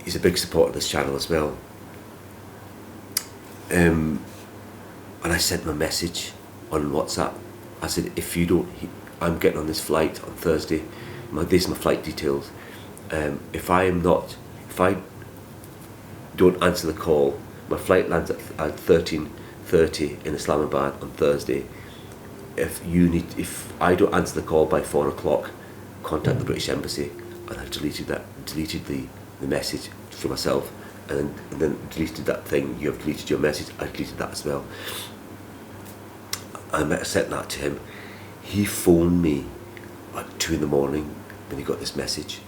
he's a big supporter of this channel as well. And I sent him a message on WhatsApp. I said, if you don't, I'm getting on this flight on Thursday. These are my flight details. If I don't answer the call, my flight lands at 13:30 in Islamabad on Thursday. If I don't answer the call by 4 o'clock, contact the British Embassy. And I deleted the message for myself, and then deleted that thing. You have deleted your message. I deleted that as well. I sent that to him. He phoned me at 2 a.m. when he got this message.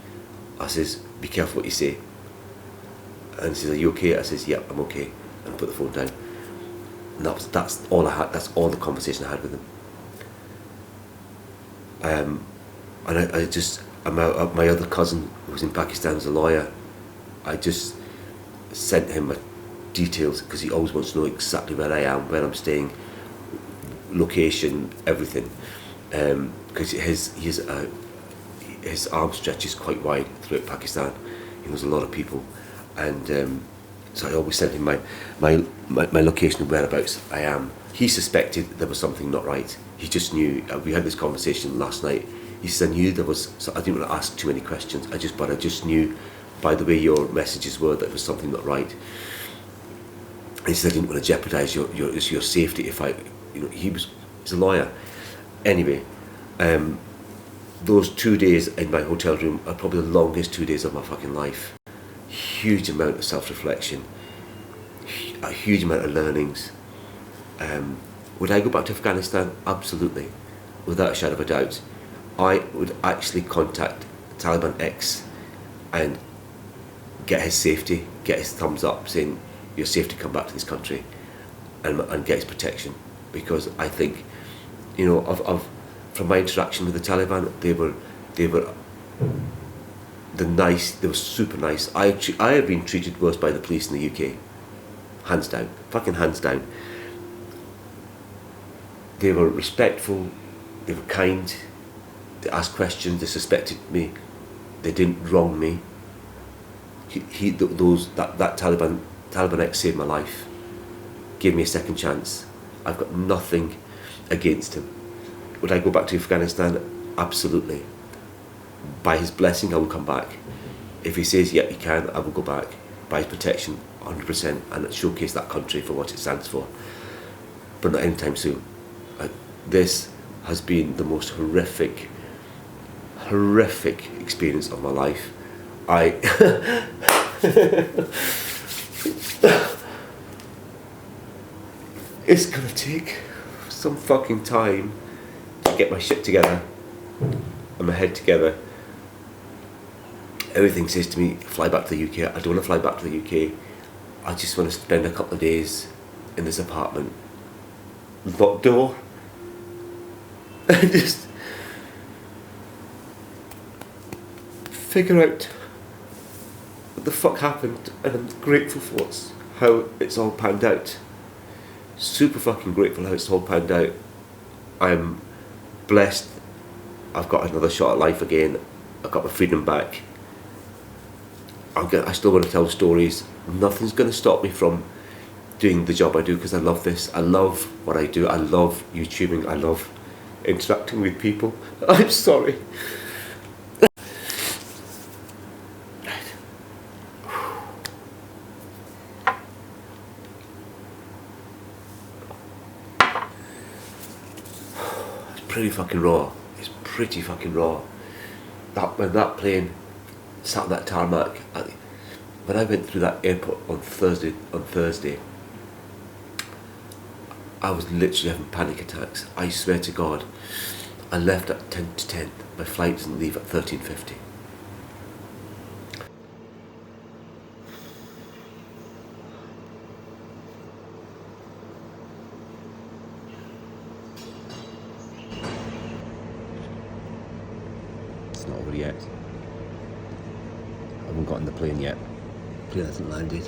I says, be careful what you say. And he says, are you okay? I says, yep, I'm okay. And I put the phone down. And that's all I had. That's all the conversation I had with him. And my other cousin who was in Pakistan as a lawyer, I just sent him my details because he always wants to know exactly where I am, where I'm staying, location, everything. Because his arm stretches quite wide throughout Pakistan. He knows a lot of people, and so I always sent him my location and whereabouts I am. He suspected there was something not right. He just knew. We had this conversation last night. He said, I knew there was, so I didn't want to ask too many questions. I just knew by the way your messages were that there was something not right. And he said, I didn't want to jeopardize your safety if he's a lawyer. Anyway, those 2 days in my hotel room are probably the longest 2 days of my fucking life. Huge amount of self-reflection, a huge amount of learnings. Would I go back to Afghanistan? Absolutely, without a shadow of a doubt. I would actually contact Taliban X and get his safety, get his thumbs up saying you're safe to come back to this country, and get his protection, because I think, from my interaction with the Taliban, they were they were super nice. I have been treated worse by the police in the UK, hands down, fucking hands down. They were respectful, they were kind, they asked questions, they suspected me, they didn't wrong me. That Taliban ex saved my life, gave me a second chance. I've got nothing against him. Would I go back to Afghanistan? Absolutely. By his blessing, I will come back. If he says, yeah, you can, I will go back. By his protection, 100%, and showcase that country for what it stands for. But not anytime soon. This has been the most horrific experience of my life. It's gonna take some fucking time to get my shit together and my head together. Everything says to me, fly back to the UK. I don't want to fly back to the UK. I just want to spend a couple of days in this apartment, locked door, and just figure out what the fuck happened. And I'm grateful for how it's all panned out. Super fucking grateful how it's all panned out. I'm blessed. I've got another shot at life again. I've got my freedom back. I still want to tell stories. Nothing's going to stop me from doing the job I do, because I love this. I love what I do. I love YouTubing. I love interacting with people. I'm sorry. It's pretty fucking raw. It's pretty fucking raw. When that plane sat on that tarmac, when I went through that airport on Thursday, I was literally having panic attacks. I swear to God, I left at 10 to 10. My flight doesn't leave at 13:50. It's not over yet. I haven't got on the plane yet. The plane hasn't landed.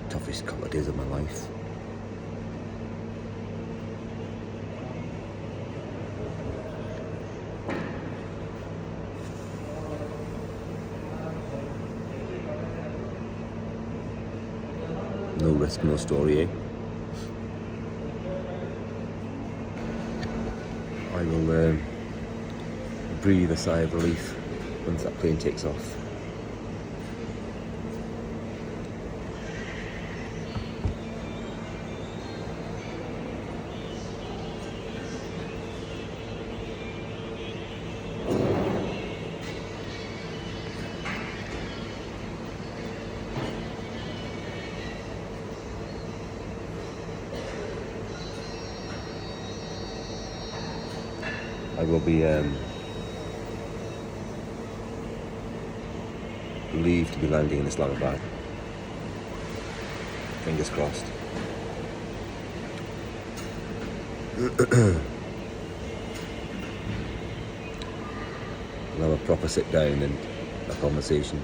Toughest couple of days of my life. No risk, no story, eh? I will breathe a sigh of relief once that plane takes off. I will be relieved to be landing in Islamabad. Fingers crossed. We'll have a proper sit down and a conversation.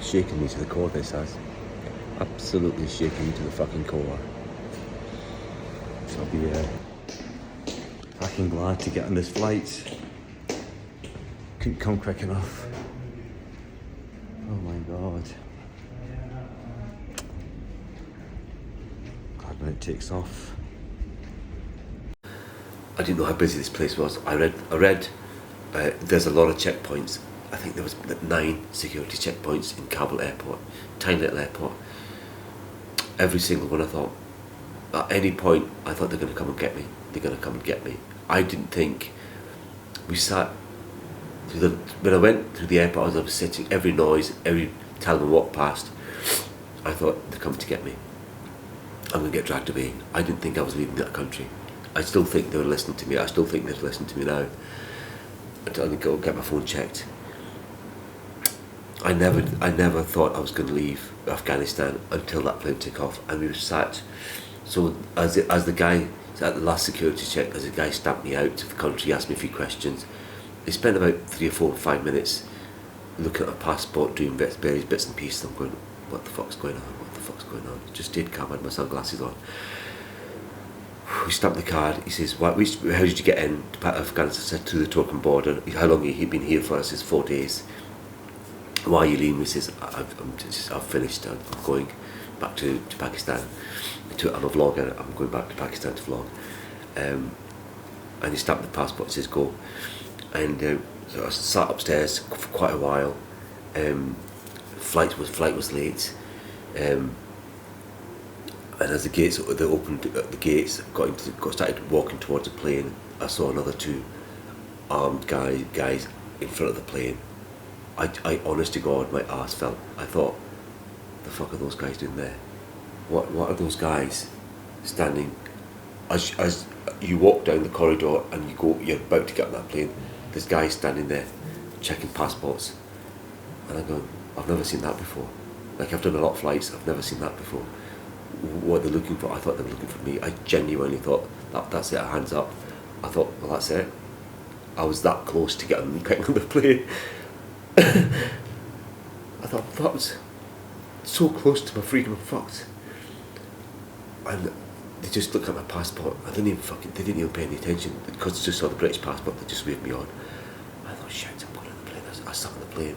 Shaking me to the core, this has. Absolutely shaking me to the fucking core. So I'll be fucking glad to get on this flight. Couldn't come quick enough. Oh my God. Glad when it takes off. I didn't know how busy this place was. I read there's a lot of checkpoints. I think there was 9 security checkpoints in Kabul airport, tiny little airport. Every single one, I thought, at any point, I thought they're going to come and get me. They're going to come and get me. I didn't think. We sat when I went through the airport, I was sitting, every noise, every Taliban walked past, I thought, they're coming to get me. I'm going to get dragged away. I didn't think I was leaving that country. I still think they were listening to me. I still think they're listening to me now. until I go get my phone checked. I never thought I was going to leave Afghanistan until that plane took off, and we were sat. So as the guy at the last security check, as the guy stamped me out of the country, asked me a few questions. He spent about 3 or 4 or 5 minutes looking at my passport, doing various bits and pieces. I'm going, what the fuck's going on? What the fuck's going on? Just did come, I had my sunglasses on. He stamped the card. He says, how did you get in to Afghanistan? I said, to the Turkish border. How long have you been here for? I says, 4 days. Why are you leaving? He says, I've finished. I'm going back to Pakistan. I'm a vlogger. I'm going back to Pakistan to vlog. And he stamped the passport and says, go. And so I sat upstairs for quite a while. Flight was late. And as the gates they opened, the gates started walking towards the plane. I saw another 2 armed guys in front of the plane. I honest to God, my ass felt. I thought, the fuck are those guys doing there? What are those guys standing? As you walk down the corridor and you're about to get on that plane, there's guys standing there checking passports, and I go, I've never seen that before. Like, I've done a lot of flights, I've never seen that before. What they're looking for, I thought they were looking for me. I genuinely thought that's it, hands up. I thought, well, that's it. I was that close to getting on the plane. I thought, that was so close to my freedom, I'm fucked. And they just looked at my passport. They didn't even pay any attention, because they just saw the British passport. They just waved me on. I thought, shit, I'm going on the plane. I sat on the plane.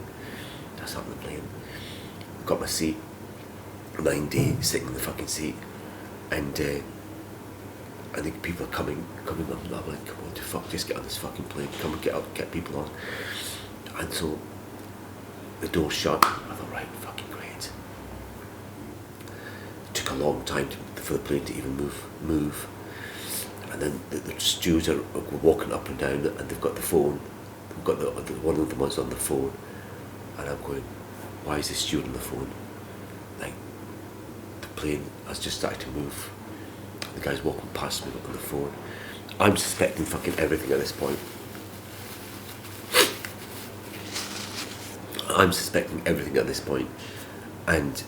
Got my seat, 9D, sitting in the fucking seat, and I think people are coming on. I'm like, come on, fuck, just get on this fucking plane. Come and get people on. And so the door shut. I thought, right, fucking great. It took a long time for the plane to even move. And then the stewards are walking up and down, and they've got the phone. They've got one of them was on the phone, and I'm going, why is this steward on the phone? Like, the plane has just started to move. The guy's walking past me on the phone. I'm suspecting fucking everything at this point. And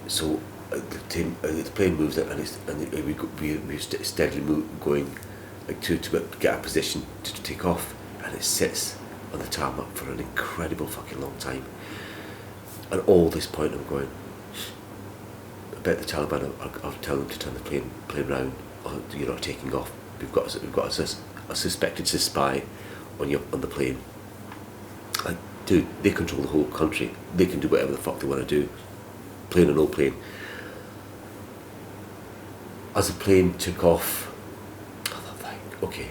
so the plane moves it, and we're steadily going, like, to get a position to take off, and it sits on the tarmac for an incredible fucking long time. And all this point I'm going, I bet the Taliban are telling them to turn the plane round, or you're not taking off. We've got a suspected spy on the plane. Like, dude, they control the whole country. They can do whatever the fuck they want to do, plane or no plane. As the plane took off, I thought, like, okay.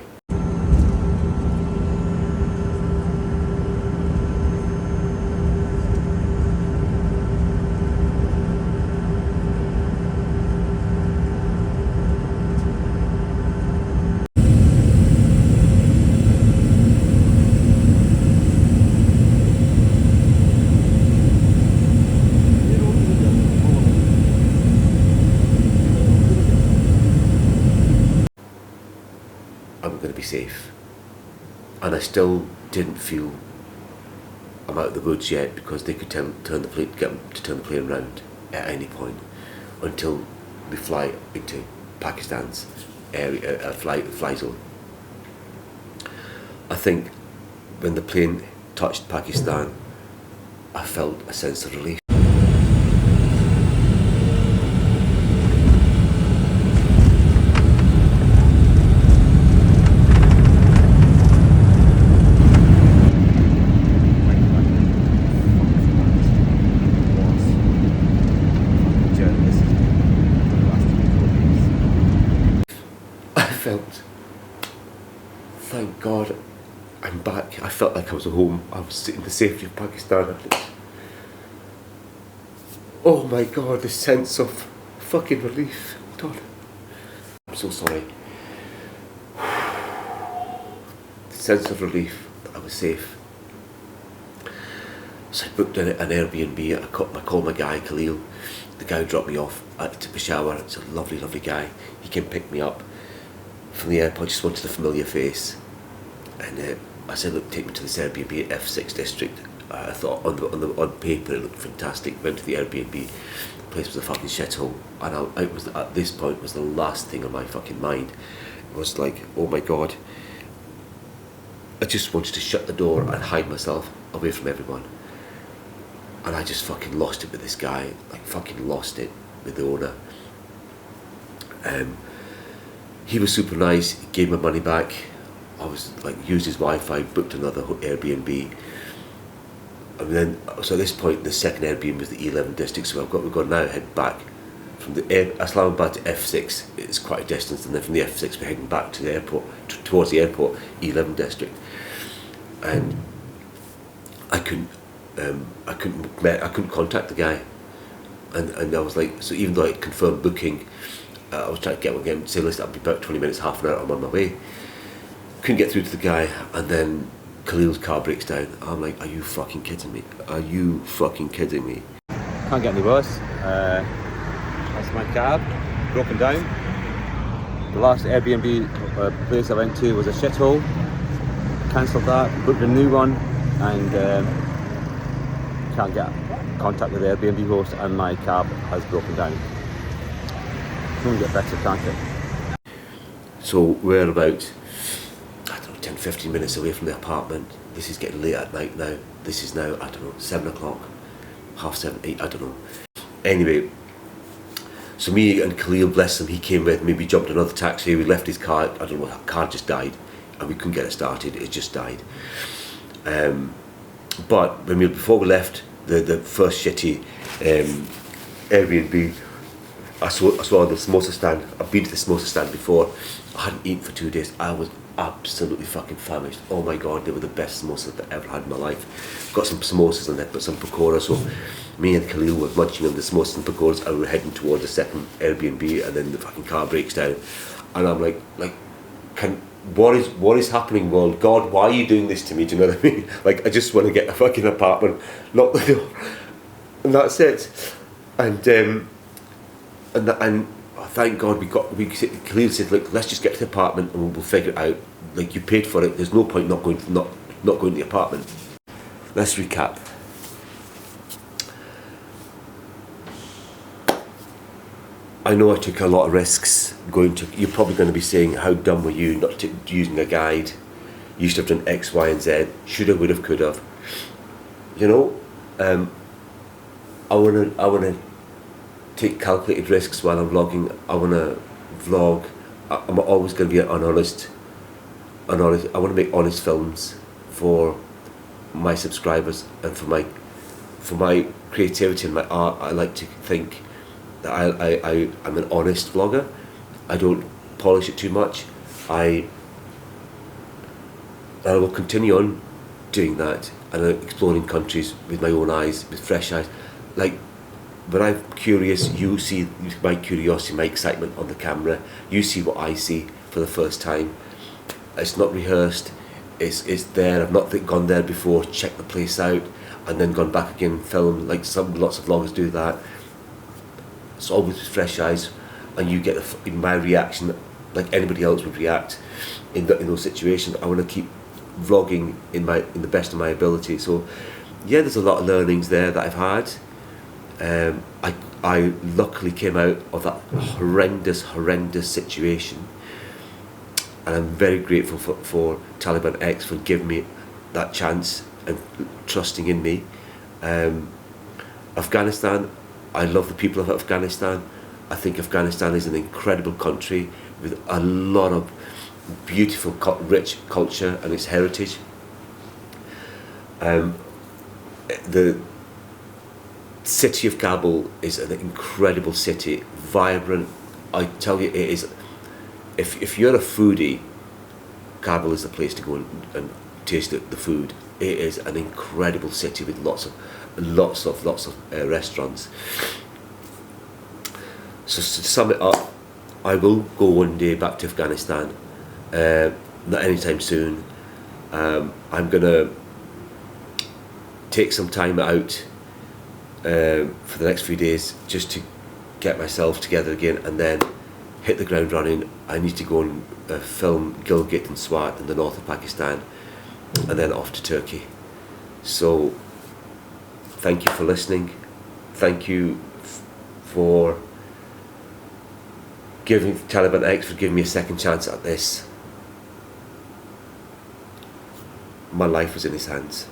I'm going to be safe. And I still didn't feel I'm out of the woods yet, because they could get them to turn the plane around at any point until we fly into Pakistan's area, fly zone. I think when the plane touched Pakistan, I felt a sense of relief. Thank God I'm back. I felt like I was at home. I was in the safety of Pakistan. Oh my God, the sense of fucking relief. God, I'm so sorry. The sense of relief that I was safe. So I booked an Airbnb. I called my guy Khalil. The guy who dropped me off to Peshawar. It's a lovely, lovely guy. He came pick me up from the airport. Just wanted a familiar face, and I said, look, take me to this Airbnb at F6 district. I thought on paper it looked fantastic. Went to the Airbnb, the place was a fucking shithole, and it was at this point was the last thing on my fucking mind. It was like, oh my god, I just wanted to shut the door and hide myself away from everyone. And I just fucking lost it with this guy, like fucking lost it with the owner. He was super nice, he gave my money back. I was like, used his Wi-Fi, booked another Airbnb. And then, so at this point, the second Airbnb was the E11 district, so we've got to now head back from the Islamabad to F6. It's quite a distance, and then from the F6 we're heading back to the airport, towards the airport, E11 district. And I couldn't contact the guy, and I was like, so even though I confirmed booking, I was trying to get one again, say, listen, I'll be about 20 minutes, half an hour, I'm on my way. Couldn't get through to the guy, and then Khalil's car breaks down. I'm like, are you fucking kidding me? Are you fucking kidding me? Can't get any worse. That's my cab, broken down. The last Airbnb place I went to was a shithole. Cancelled that, booked a new one, and can't get contact with the Airbnb host, and my cab has broken down. Can get better, can't it? So we're about, I don't know, 10-15 minutes away from the apartment. This is getting late at night now. This is now, I don't know, 7 o'clock, 7:30, 8, I don't know. Anyway, so me and Khalil, bless him, he came with me, we jumped another taxi, we left his car, I don't know, the car just died, and we couldn't get it started, it just died. But before we left the first shitty Airbnb, I saw the samosa stand. I've been to the samosa stand before. I hadn't eaten for 2 days. I was absolutely fucking famished. Oh my god, they were the best samosas I've ever had in my life. Got some samosas and then put some pakoras. So me and Khalil were munching on the samosas and pakoras, and we were heading towards the second Airbnb, and then the fucking car breaks down. And I'm like, what is happening, world? God, why are you doing this to me? Do you know what I mean? Like, I just want to get a fucking apartment, lock the door, and that's it. And thank God Khalil said, look, let's just get to the apartment and we'll figure it out. Like, you paid for it, there's no point not going to the apartment. Let's recap. I know I took a lot of risks you're probably going to be saying, how dumb were you not using a guide? You should have done X, Y and Z, shoulda, woulda, could have. You know, I wanna take calculated risks while I'm vlogging. I want to vlog. I'm always going to be honest. I want to make honest films for my subscribers and for my creativity and my art. I like to think that I'm an honest vlogger. I don't polish it too much. I will continue on doing that and exploring countries with my own eyes, with fresh eyes. Like, when I'm curious, you see my curiosity, my excitement on the camera. You see what I see for the first time. It's not rehearsed. It's there. I've not gone there before, checked the place out, and then gone back again, film. Like lots of vloggers do that. It's always with fresh eyes, and you get my reaction like anybody else would react in those situations. I want to keep vlogging in the best of my ability. So yeah, there's a lot of learnings there that I've had. I luckily came out of that horrendous situation, and I'm very grateful for Taliban X for giving me that chance and trusting in me. Afghanistan, I love the people of Afghanistan. I think Afghanistan is an incredible country with a lot of beautiful, rich culture and its heritage. The city of Kabul is an incredible city, vibrant. I tell you, it is. If you're a foodie, Kabul is the place to go and taste the food. It is an incredible city with lots of restaurants. So to sum it up, I will go one day back to Afghanistan. Not anytime soon. I'm gonna take some time out for the next few days just to get myself together again, and then hit the ground running. I need to go and film Gilgit and Swat in the north of Pakistan. and then off to Turkey. So thank you for listening. Thank you for giving Taliban X for giving me a second chance at this. My life was in his hands.